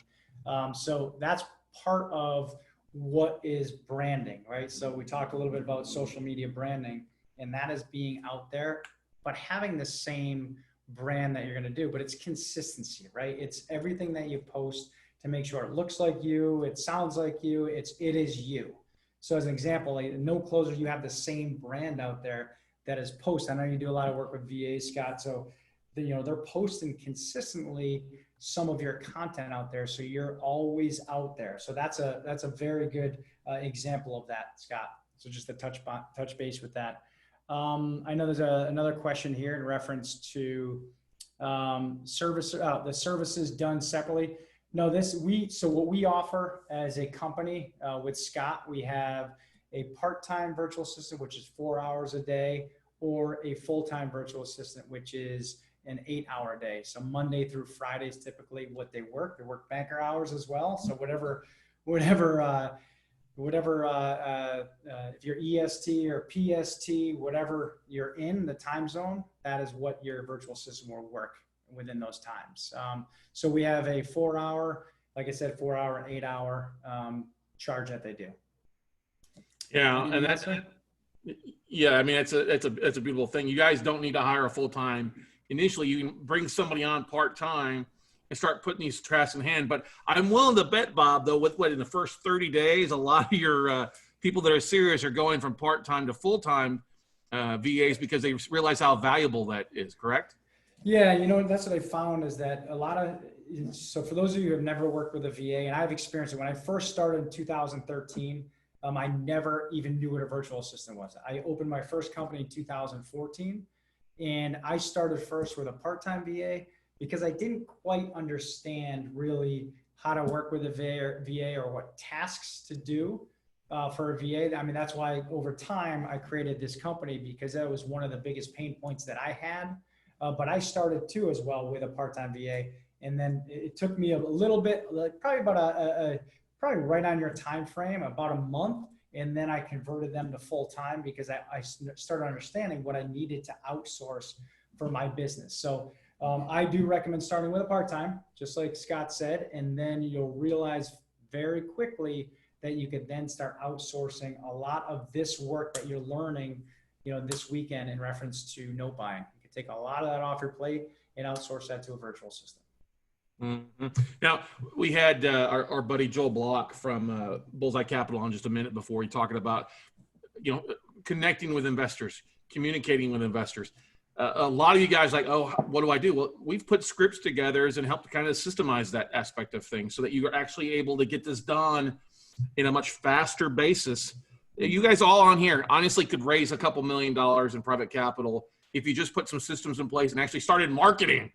So that's part of what is branding, right? So we talked a little bit about social media branding, and that is being out there, but having the same brand that you're going to do, but it's consistency, right? It's everything that you post to make sure it looks like you, it sounds like you, it is you. So as an example, like No Closer, you have the same brand out there that is post. I know you do a lot of work with VA, Scott, so they're posting consistently some of your content out there, so you're always out there. So that's a very good example of that, Scott. So just to touch base with that. I know there's another question here in reference to the services done separately. No, so what we offer as a company with Scott, we have a part-time virtual assistant, which is 4 hours a day, or a full-time virtual assistant, which is an 8-hour day. So Monday through Friday is typically what they work. They work banker hours as well. So whatever, if you're EST or PST, whatever you're in the time zone, that is what your virtual assistant will work within those times. So we have a 4-hour, like I said, 4-hour and 8-hour charge that they do. Yeah, and that's yeah. I mean, it's a beautiful thing. You guys don't need to hire a full time. Initially, you can bring somebody on part time and start putting these tasks in hand. But I'm willing to bet, Bob, though, with what in the first 30 days, a lot of your people that are serious are going from part time to full time VAs because they realize how valuable that is. Correct? Yeah, that's what I found is that so for those of you who have never worked with a VA, and I've experienced it, when I first started in 2013, I never even knew what a virtual assistant was. I opened my first company in 2014, and I started first with a part-time VA because I didn't quite understand really how to work with a VA or what tasks to do for a VA. I mean, that's why over time I created this company, because that was one of the biggest pain points that I had. But I started too as well with a part-time VA. And then it took me a little bit, like probably about probably right on your time frame, about a month. And then I converted them to full-time because I started understanding what I needed to outsource for my business. So I do recommend starting with a part-time, just like Scott said, and then you'll realize very quickly that you could then start outsourcing a lot of this work that you're learning, this weekend in reference to note buying. You can take a lot of that off your plate and outsource that to a virtual assistant. Mm-hmm. Now, we had our buddy Joel Block from Bullseye Capital on just a minute before. He talking about, connecting with investors, communicating with investors. A lot of you guys like, oh, what do I do? Well, we've put scripts together and helped to kind of systemize that aspect of things so that you are actually able to get this done in a much faster basis. You guys all on here honestly could raise a couple $1 million in private capital if you just put some systems in place and actually started marketing,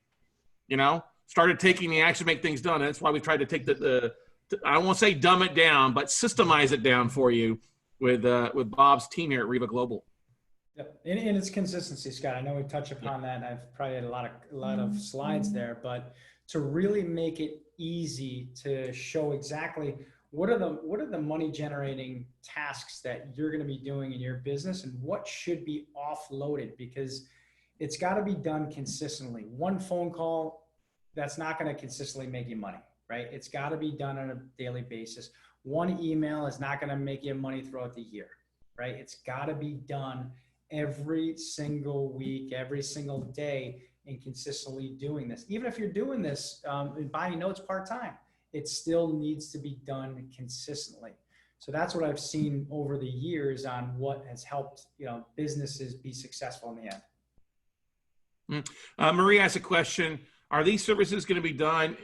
started taking the action to make things done. And that's why we tried to take I don't want to say dumb it down, but systemize it down for you with Bob's team here at REVA Global. Yep. And it's consistency, Scott. I know we've touched upon that, and I've probably had a lot of slides there, but to really make it easy to show exactly what are the money generating tasks that you're going to be doing in your business and what should be offloaded, because it's got to be done consistently. One phone call, that's not going to consistently make you money, right? It's got to be done on a daily basis. One email is not going to make you money throughout the year, right? It's got to be done every single week, every single day, and consistently doing this. Even if you're doing this and buying notes part-time, it still needs to be done consistently. So that's what I've seen over the years on what has helped businesses be successful in the end. Marie asked a question: are these services going to be done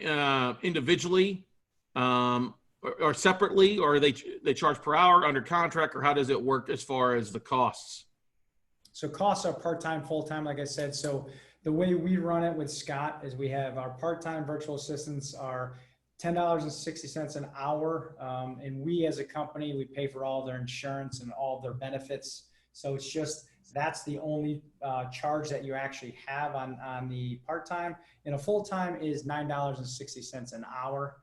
individually or separately, or are they charge per hour under contract, or how does it work as far as the costs? So costs are part-time, full-time, like I said. So the way we run it with Scott is we have our part-time virtual assistants are $10.60 an hour. And we as a company, we pay for all their insurance and all their benefits. So it's just, that's the only charge that you actually have on the part-time. And a full-time is $9.60 an hour.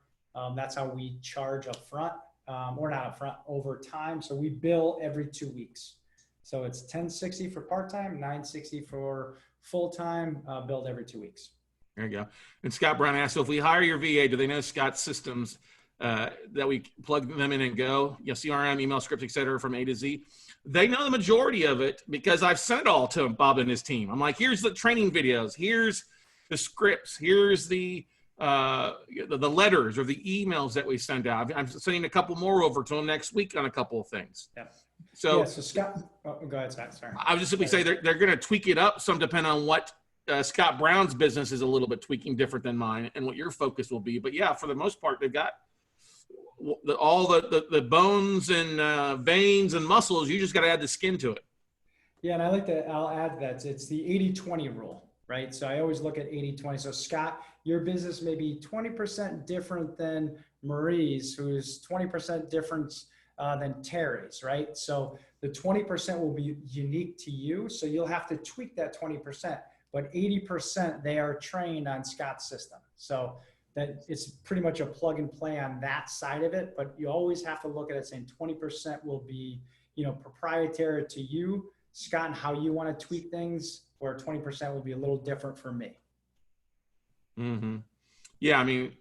That's how we charge up front, or not up front, over time. So we bill every 2 weeks. So it's $10.60 for part-time, $9.60 for full-time, billed every 2 weeks. There you go. And Scott Brown asked, so if we hire your VA, do they know Scott's systems that we plug them in and go? CRM, email scripts, et cetera, from A to Z. They know the majority of it because I've sent it all to Bob and his team. I'm like, here's the training videos. Here's the scripts. Here's the letters or the emails that we send out. I'm sending a couple more over to them next week on a couple of things. Yep. So Scott, go ahead, Scott. Sorry. I would just simply say they're going to tweak it up some depending on what Scott Brown's business is a little bit tweaking different than mine and what your focus will be. But yeah, for the most part, they've got all the bones and veins and muscles. You just got to add the skin to it. Yeah, and I'll add that. It's the 80-20 rule, right? So I always look at 80-20. So Scott, your business may be 20% different than Marie's, who's 20% different than Terry's, right? So the 20% will be unique to you. So you'll have to tweak that 20%, but 80% they are trained on Scott's system. So that it's pretty much a plug and play on that side of it, but you always have to look at it saying 20% will be, proprietary to you, Scott, and how you want to tweak things, where 20% will be a little different for me. Mm-hmm. Yeah. I mean,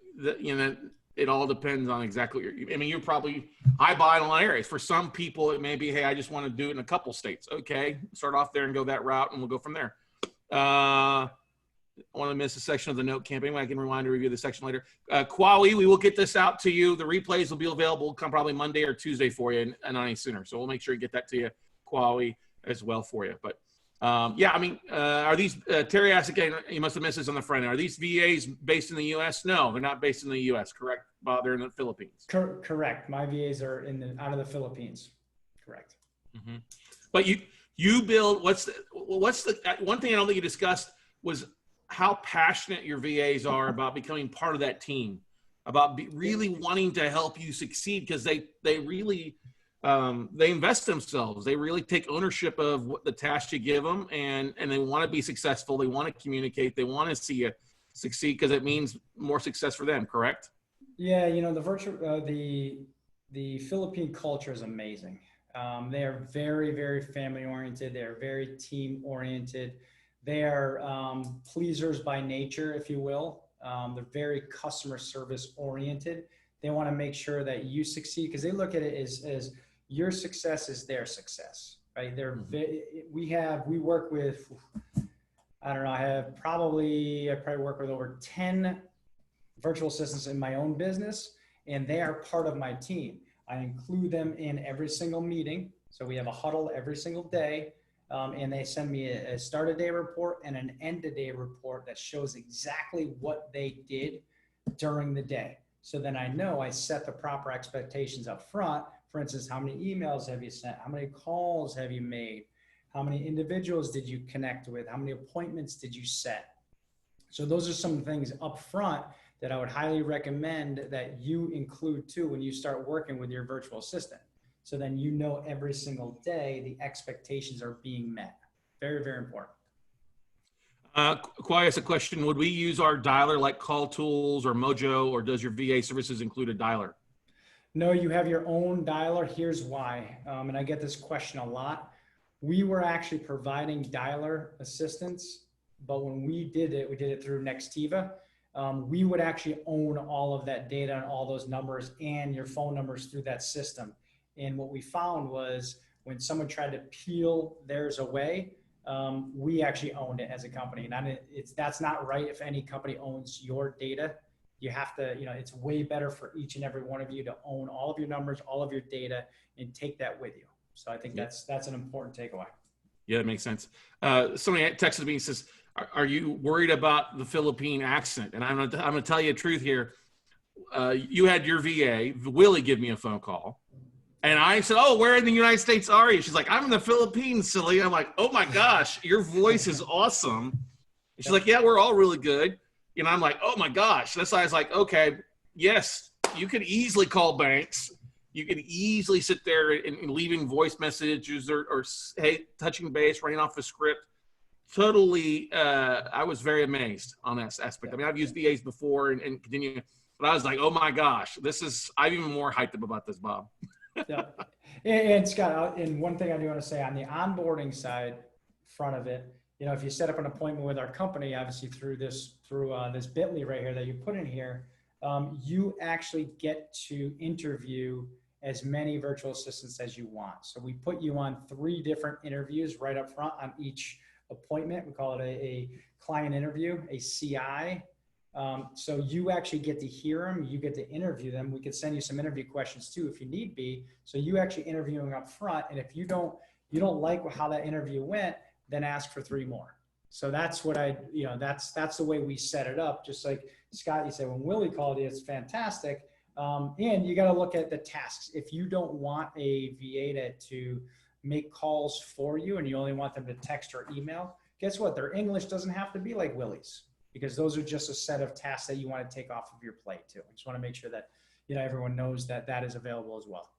it all depends on exactly what you're probably, I buy in a lot of areas. For some people, it may be, hey, I just want to do it in a couple states. Okay. Start off there and go that route and we'll go from there. I want to miss a section of the note campaign. I can rewind to review the section later. Kwawi, we will get this out to you. The replays will be available come probably Monday or Tuesday for you and not any sooner. So we'll make sure you get that to you, Kwawi, as well for you. But are these, Terry asked again, you must have missed this on the front end. Are these VAs based in the U.S.? No, they're not based in the U.S., correct, Bob? They're in the Philippines. Correct. My VAs are out of the Philippines. Correct. Mm-hmm. But you build, what's the one thing I don't think you discussed was how passionate your VAs are about becoming part of that team, about really wanting to help you succeed, because they really, they invest themselves. They really take ownership of what the tasks you give them, and they want to be successful. They want to communicate. They want to see you succeed because it means more success for them. Correct? Yeah. The Philippine culture is amazing. They are very, very family oriented. They are very team oriented. They are pleasers by nature, if you will. They're very customer service oriented. They want to make sure that you succeed because they look at it as your success is their success, right? We work with, I don't know, I probably work with over 10 virtual assistants in my own business, and they are part of my team. I include them in every single meeting. So we have a huddle every single day, and they send me a start of day report and an end of day report that shows exactly what they did during the day. So then I know I set the proper expectations up front. For instance, how many emails have you sent? How many calls have you made? How many individuals did you connect with? How many appointments did you set? So those are some things up front that I would highly recommend that you include too when you start working with your virtual assistant. So then you know every single day the expectations are being met. Very, very important. Kwai has a question. Would we use our dialer like Call Tools or Mojo, or does your VA services include a dialer? No, you have your own dialer. Here's why. And I get this question a lot. We were actually providing dialer assistance, but when we did it through Nextiva. We would actually own all of that data and all those numbers and your phone numbers through that system. And what we found was when someone tried to peel theirs away, we actually owned it as a company. And that's not right. If any company owns your data, you have to, it's way better for each and every one of you to own all of your numbers, all of your data, and take that with you. So I think that's an important takeaway. Yeah, it makes sense. Somebody texted me and says, are you worried about the Philippine accent? And I'm gonna tell you the truth here. You had your VA, Willie, give me a phone call. And I said, oh, where in the United States are you? She's like, I'm in the Philippines, silly. I'm like, oh my gosh, your voice is awesome. And she's like, yeah, we're all really good. And I'm like, oh my gosh. That's why I was like, okay, yes, you could easily call banks. You could easily sit there and leaving voice messages or hey, touching base, running off the script. Totally, I was very amazed on that aspect. I mean, I've used VAs before and continue, but I was like, oh my gosh, I'm even more hyped up about this, Bob. Yeah. And Scott, and one thing I do want to say on the onboarding side, front of it, if you set up an appointment with our company, obviously through this bit.ly right here that you put in here, you actually get to interview as many virtual assistants as you want. So we put you on 3 different interviews right up front on each appointment. We call it a client interview, a CI. So you actually get to hear them, you get to interview them. We could send you some interview questions too if you need be. So you actually interviewing up front, and if you don't like how that interview went, then ask for 3 more. So that's what that's the way we set it up. Just like Scott, you said when Willie called you, it's fantastic. And you got to look at the tasks. If you don't want a VA to make calls for you and you only want them to text or email, guess what? Their English doesn't have to be like Willie's, because those are just a set of tasks that you want to take off of your plate too. I just want to make sure that everyone knows that is available as well.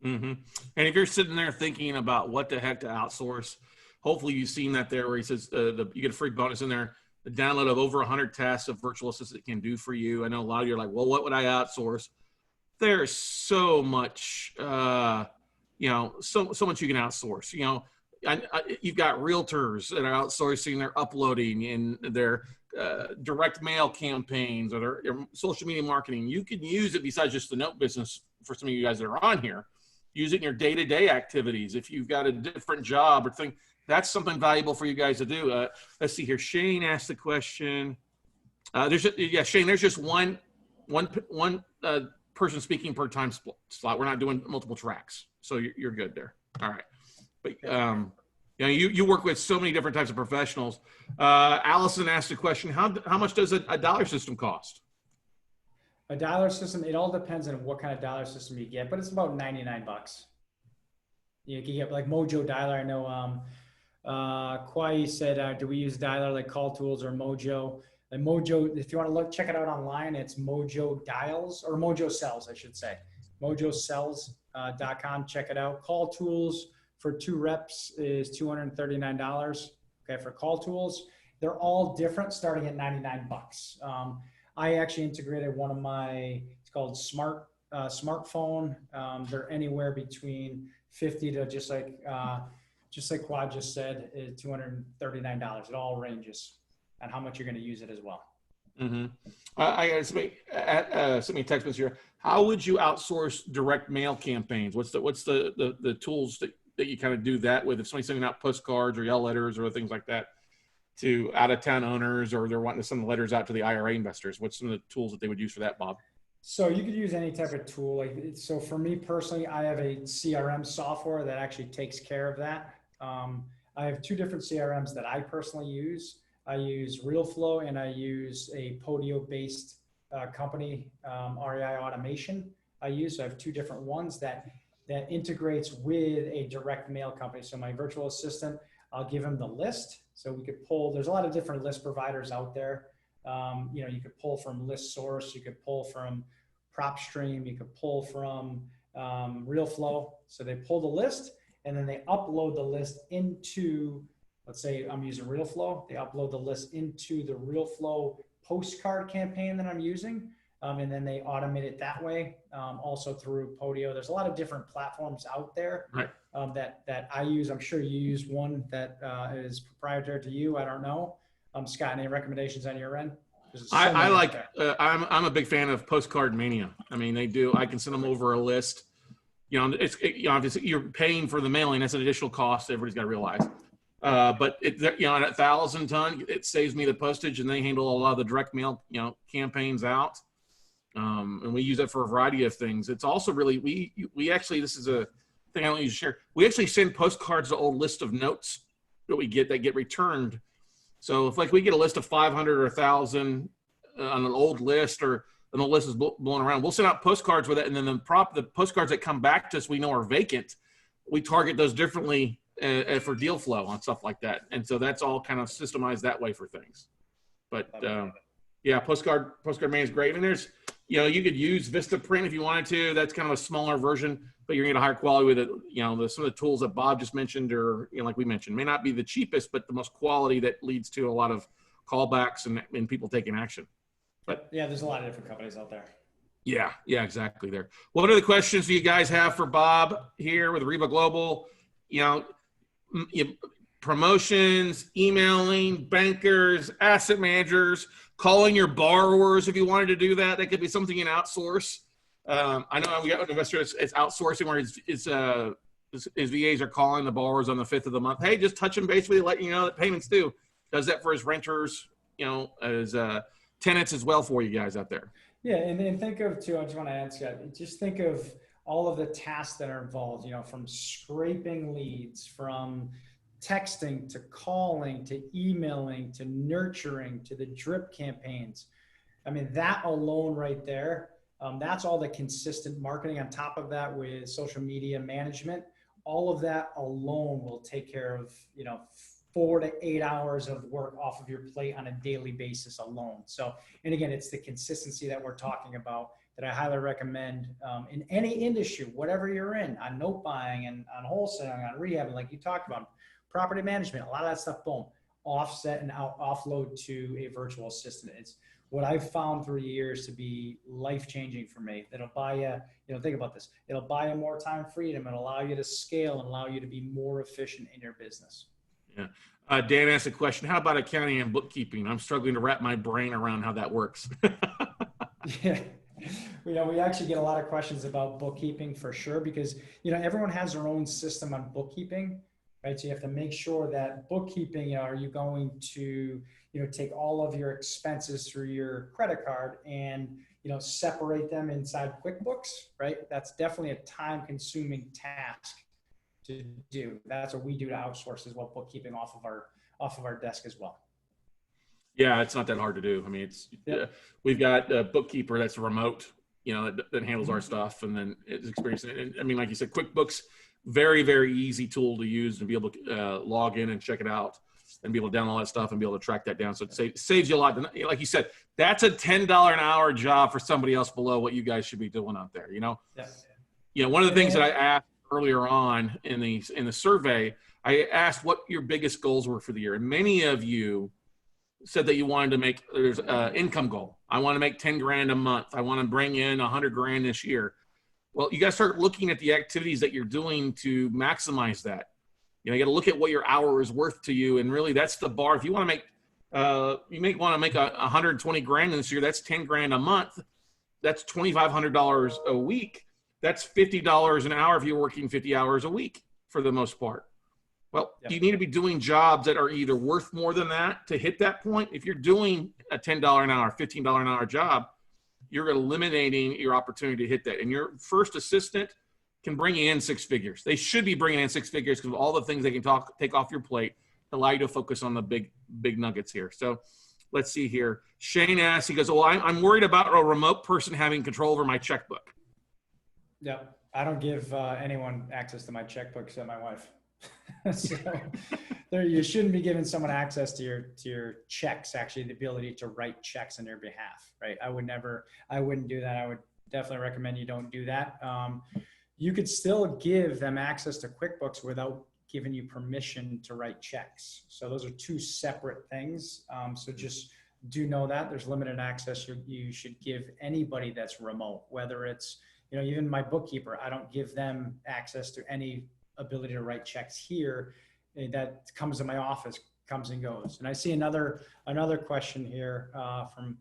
Mm-hmm. And if you're sitting there thinking about what the heck to outsource, hopefully you've seen that there where he says you get a free bonus in there, the download of over 100 tasks of virtual assistant can do for you. I know a lot of you are like, well, what would I outsource? There's so much, so much you can outsource. You've got realtors that are outsourcing, they're uploading in their direct mail campaigns or their social media marketing. You can use it besides just the note business for some of you guys that are on here. Use it in your day-to-day activities. If you've got a different job or thing, that's something valuable for you guys to do. Let's see here. Shane asked the question. Shane, there's just one person speaking per time slot. We're not doing multiple tracks. So you're good there. All right. But you work with so many different types of professionals. Allison asked a question. How much does a dollar system cost? A dollar system, it all depends on what kind of dollar system you get, but it's about $99. You can get like Mojo Dialer. I know Kwai said, do we use Dialer like Call Tools or Mojo? And Mojo, if you want to check it out online, it's Mojo Dials, or Mojo Cells, I should say. MojoCells.com. Check it out. Call Tools for 2 reps is $239. Okay, for Call Tools, they're all different, starting at $99. I actually integrated one of it's called smartphone. They're anywhere between 50 to just just like Quad just said, is $239. It all ranges on how much you're going to use it as well. Mm-hmm. I got somebody sent me a text message here. How would you outsource direct mail campaigns? What's the tools that you kind of do that with? If somebody's sending out postcards or yell letters or things like that to out-of-town owners, or they're wanting to send letters out to the IRA investors, what's some of the tools that they would use for that, Bob? So you could use any type of tool. So for me personally, I have a CRM software that actually takes care of that. I have two different CRMs that I personally use. I use RealFlow and I use a Podio-based company, REI Automation. So I have two different ones that integrates with a direct mail company. So my virtual assistant, I'll give him the list. So we could pull, there's a lot of different list providers out there. You could pull from ListSource, you could pull from PropStream, you could pull from RealFlow. So they pull the list and then they upload the list into, let's say I'm using RealFlow, they upload the list into the RealFlow postcard campaign that I'm using. And then they automate it that way, also through Podio. There's a lot of different platforms out there, right, that I use. I'm sure you use one that is proprietary to you. I don't know. Scott, any recommendations on your end? I'm a big fan of Postcard Mania. I mean, I can send them over a list. Obviously you're paying for the mailing. That's an additional cost everybody's got to realize. But at 1,000 ton, it saves me the postage, and they handle a lot of the direct mail, campaigns out. And we use it for a variety of things. It's also really, we actually, this is a thing I don't usually share. We actually send postcards to old list of notes that we get that get returned. So if we get a list of 500 or 1,000 on an old list, or and the list is blowing around, we'll send out postcards with it. And then the postcards that come back to us, we know are vacant. We target those differently for deal flow on stuff like that. And so that's all kind of systemized that way for things. But yeah, postcard man is great. And there's, you could use Vistaprint if you wanted to. That's kind of a smaller version, but you're going to get a higher quality with it. Some of the tools that Bob just mentioned, or like we mentioned, may not be the cheapest, but the most quality that leads to a lot of callbacks and people taking action. But yeah, there's a lot of different companies out there. Yeah, exactly. There. What other questions do you guys have for Bob here with REVA Global? Promotions, emailing, bankers, asset managers, calling your borrowers if you wanted to do that. That could be something in Outsource. I know we got an investor it's outsourcing, where his VAs are calling the borrowers on the 5th of the month. Hey, just touching base with you, letting you know that payments due. Does that for his renters, as tenants as well for you guys out there. Yeah, and then think of too, I just want to add, Scott, just think of all of the tasks that are involved, from scraping leads, from texting to calling to emailing to nurturing to the drip campaigns. I mean, that alone right there, that's all the consistent marketing on top of that with social media management. All of that alone will take care of, 4 to 8 hours of work off of your plate on a daily basis alone. So, and again, it's the consistency that we're talking about that I highly recommend in any industry, whatever you're in, on note buying and on wholesaling, on rehab, like you talked about, property management, a lot of that stuff, boom, offset and offload to a virtual assistant. It's what I've found through years to be life-changing for me. That'll buy you, think about this, it'll buy you more time freedom and allow you to scale and allow you to be more efficient in your business. Yeah. Dan asked a question, how about accounting and bookkeeping? I'm struggling to wrap my brain around how that works. Yeah. We actually get a lot of questions about bookkeeping for sure, because, everyone has their own system on bookkeeping, right? So you have to make sure that bookkeeping, are you going to, take all of your expenses through your credit card and, separate them inside QuickBooks, right? That's definitely a time-consuming task to do. That's what we do to outsource as well, bookkeeping off of our desk as well. Yeah, it's not that hard to do. I mean, we've got a bookkeeper that's remote, that handles our stuff, and then it's experiencing it. And I mean, like you said, QuickBooks, very, very easy tool to use and be able to log in and check it out and be able to download all that stuff and be able to track that down. So it saves you a lot. Like you said, that's a $10 an hour job for somebody else below what you guys should be doing out there. One of the things that I asked earlier on in the survey, I asked what your biggest goals were for the year. And many of you said that you wanted to make, there's an income goal. I want to make 10 grand a month. I want to bring in 100 grand this year. Well, you got to start looking at the activities that you're doing to maximize that. You know, you got to look at what your hour is worth to you, and really that's the bar. If you want to make, you may want to make 120 grand this year. That's 10 grand a month. That's $2,500 a week. That's $50 an hour if you're working 50 hours a week for the most part. Well, you need to be doing jobs that are either worth more than that to hit that point. If you're doing a $10 an hour, $15 an hour job, you're eliminating your opportunity to hit that. And your first assistant can bring you in six figures. They should be bringing in six figures because of all the things they can take off your plate, allow you to focus on the big nuggets here. So let's see here. Shane asks, he goes, well, I'm worried about a remote person having control over my checkbook. Yeah, I don't give anyone access to my checkbook except my wife. So you shouldn't be giving someone access to your checks, actually the ability to write checks on their behalf, right? I wouldn't do that. I would definitely recommend you don't do that. You could still give them access to QuickBooks without giving you permission to write checks. So those are two separate things. So just do know that there's limited access you should give anybody that's remote, whether it's, you know, even my bookkeeper, I don't give them access to any ability to write checks here. That comes to my office, comes and goes. And I see another question here from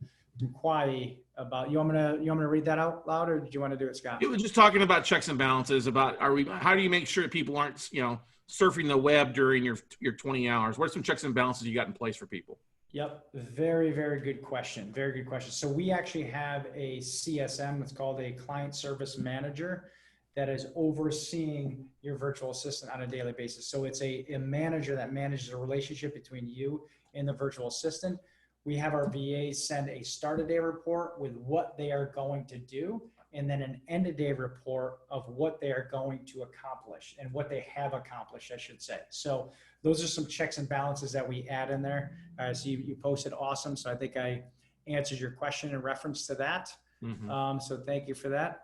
Kwai about, you want me to read that out loud, or did you want to do it, Scott? It was just talking about checks and balances, about how do you make sure that people aren't, you know, surfing the web during your 20 hours? What are some checks and balances you got in place for people? Yep. Very, very good question. Very good question. So we actually have a CSM. It's called a client service manager that is overseeing your virtual assistant on a daily basis. So it's a manager that manages a relationship between you and the virtual assistant. We have our VAs send a start of day report with what they are going to do, and then an end of day report of what they are going to accomplish and what they have accomplished, I should say. So those are some checks and balances that we add in there. So you posted awesome. So I think I answered your question in reference to that. Mm-hmm. So thank you for that.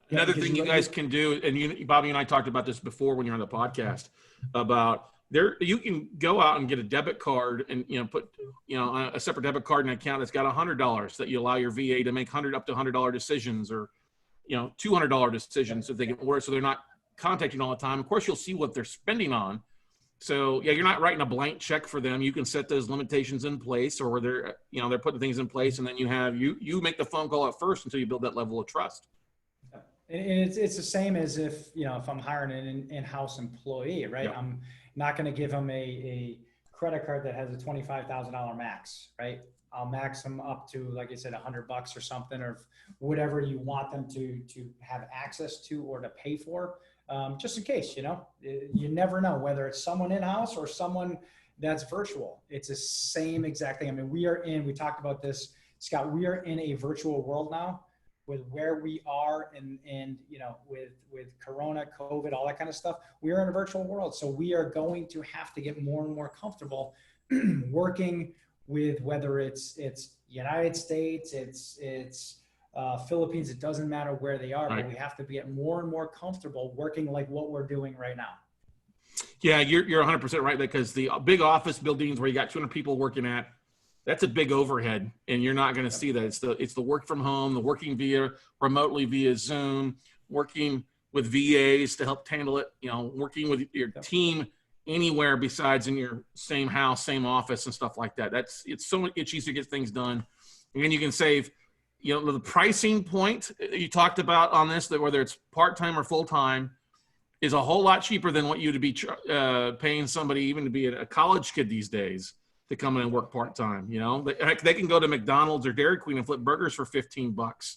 Another thing you guys can do, and Bobby and I talked about this before when you're on the podcast, about you can go out and get a debit card and, you know, put, you know, a separate debit card in an account that's got $100 that you allow your VA to make up to $100 decisions, or, you know, $200 decisions if they get more, so they're not contacting all the time. Of course, you'll see what they're spending on. So yeah, you're not writing a blank check for them. You can set those limitations in place, or they're putting things in place, and then you make the phone call at first until you build that level of trust. And it's the same as if I'm hiring an in-house employee, right? Yep. I'm not going to give them a credit card that has a $25,000 max, right? I'll max them up to, like I said, $100 or something, or whatever you want them to have access to or to pay for, just in case. You never know whether it's someone in-house or someone that's virtual. It's the same exact thing. I mean, we talked about this, Scott, we are in a virtual world now. With where we are and with Corona, COVID, all that kind of stuff, we are in a virtual world. So we are going to have to get more and more comfortable working with, whether it's United States, it's Philippines, it doesn't matter where they are, right. But we have to get more and more comfortable working like what we're doing right now. Yeah, you're 100% right, because the big office buildings where you got 200 people working at, that's a big overhead, and you're not going to see that. It's the work from home, the working remotely via Zoom, working with VAs to help handle it, working with your team anywhere besides in your same house, same office and stuff like that. It's so much easier to get things done. And then you can save, the pricing point you talked about on this, that whether it's part-time or full-time, is a whole lot cheaper than what you'd be paying somebody even to be a college kid these days to come in and work part-time. They can go to McDonald's or Dairy Queen and flip burgers for $15.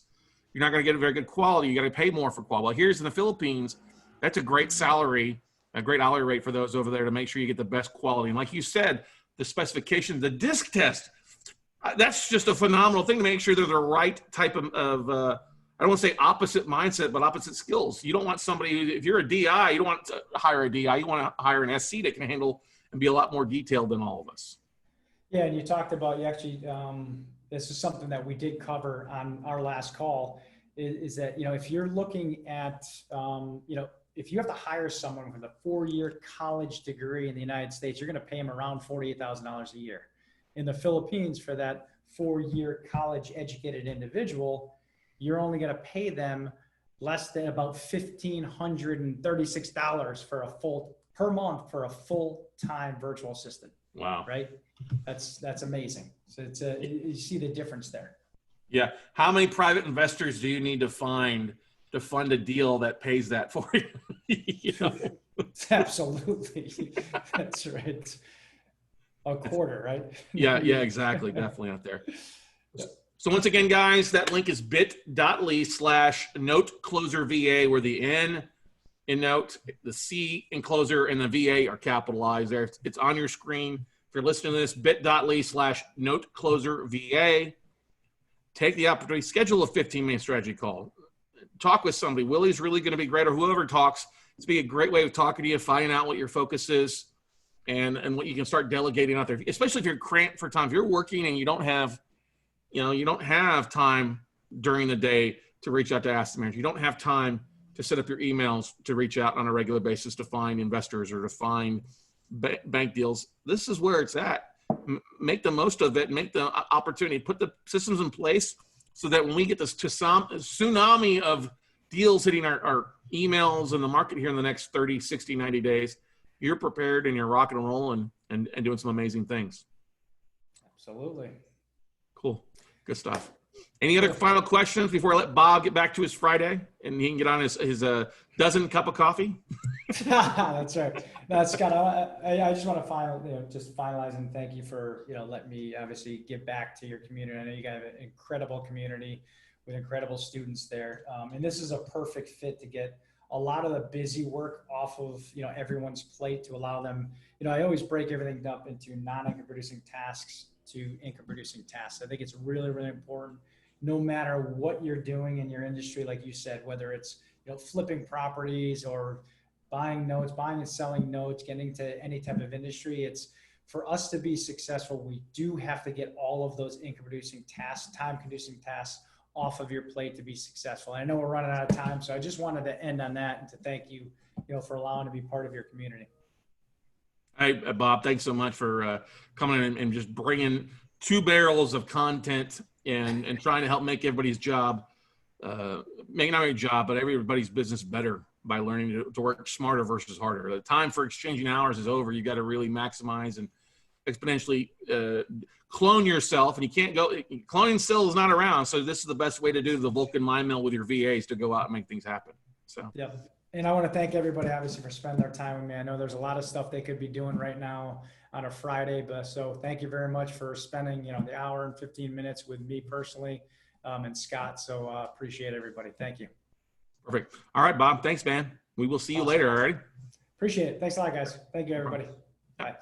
You're not going to get a very good quality. You got to pay more for quality. Well, here's in the Philippines, that's a great salary, a great hourly rate for those over there to make sure you get the best quality. And like you said, the specifications, the disc test, that's just a phenomenal thing to make sure they're the right type of I don't want to say opposite mindset, but opposite skills. You don't want somebody, if you're a DI, you don't want to hire a DI. You want to hire an SC that can handle and be a lot more detailed than all of us. Yeah, and you talked about, this is something that we did cover on our last call, is that, if you're looking at, if you have to hire someone with a 4-year college degree in the United States, you're going to pay them around $48,000 a year. In the Philippines, for that 4-year college educated individual, you're only going to pay them less than about $1,536 for a full per month for a full-time virtual assistant. Wow. Right? That's amazing. So you see the difference there. Yeah. How many private investors do you need to find to fund a deal that pays that for you? You know? Absolutely. That's right. A quarter, right? Yeah, exactly. Definitely out there. So once again, guys, that link is bit.ly/notecloserVA, where the N in note, the C in closer, and the VA are capitalized there. It's on your screen. If you're listening to this, bit.ly/notecloserVA. Take the opportunity, schedule a 15-minute strategy call. Talk with somebody. Willie's really going to be great, or whoever talks. It's be a great way of talking to you, finding out what your focus is, and what you can start delegating out there. Especially if you're cramped for time. If you're working and you don't have time during the day to reach out to asset managers. You don't have time to set up your emails to reach out on a regular basis to find investors or to find bank deals. This is where it's at. Make the most of it. Make the opportunity. Put the systems in place so that when we get this tsunami of deals hitting our emails and the market here in the next 30, 60, 90 days, you're prepared and you're rocking and rolling and doing some amazing things. Absolutely. Cool. Good stuff. Any other final questions before I let Bob get back to his Friday and he can get on his dozen cup of coffee? That's right. No, Scott, I just want to finalize and thank you for, letting me obviously give back to your community. I know you guys have an incredible community with incredible students there. And this is a perfect fit to get a lot of the busy work off of, everyone's plate to allow them, I always break everything up into non-income producing tasks to income producing tasks. I think it's really, really important, no matter what you're doing in your industry, like you said, whether it's, flipping properties or buying notes, buying and selling notes, getting to any type of industry. It's for us to be successful, we do have to get all of those income producing tasks, time producing tasks off of your plate to be successful. I know we're running out of time, so I just wanted to end on that and to thank you, for allowing to be part of your community. Hey, Bob, thanks so much for coming in and just bringing 2 barrels of content and trying to help make everybody's job, make not only job, but everybody's business better by learning to work smarter versus harder. The time for exchanging hours is over. You got to really maximize and exponentially clone yourself. And you can't go, cloning still is not around. So this is the best way to do the Vulcan mind mill with your VAs to go out and make things happen. So, yep. And I want to thank everybody, obviously, for spending their time with me. I know there's a lot of stuff they could be doing right now on a Friday, but so thank you very much for spending, the hour and 15 minutes with me personally and Scott. So appreciate everybody. Thank you. Perfect. All right, Bob. Thanks, man. We will see you later. All right. Appreciate it. Thanks a lot, guys. Thank you, everybody. Bye.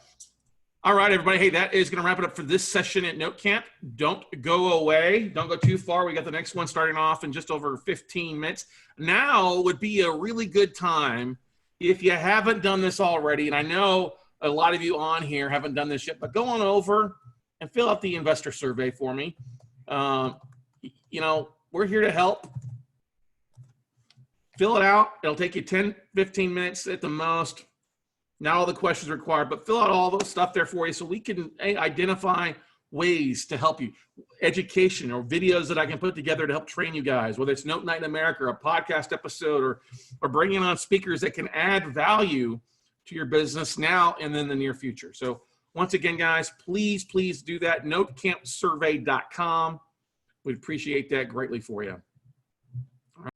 All right, everybody. Hey, that is going to wrap it up for this session at Note Camp. Don't go away. Don't go too far. We got the next one starting off in just over 15 minutes. Now would be a really good time if you haven't done this already. And I know a lot of you on here haven't done this yet, but go on over and fill out the investor survey for me. We're here to help. Fill it out. It'll take you 10, 15 minutes at the most. Not all the questions required, but fill out all the stuff there for you so we can identify ways to help you. Education or videos that I can put together to help train you guys, whether it's Note Night in America, or a podcast episode, or bringing on speakers that can add value to your business now and in the near future. So once again, guys, please do that. NoteCampSurvey.com. We'd appreciate that greatly for you.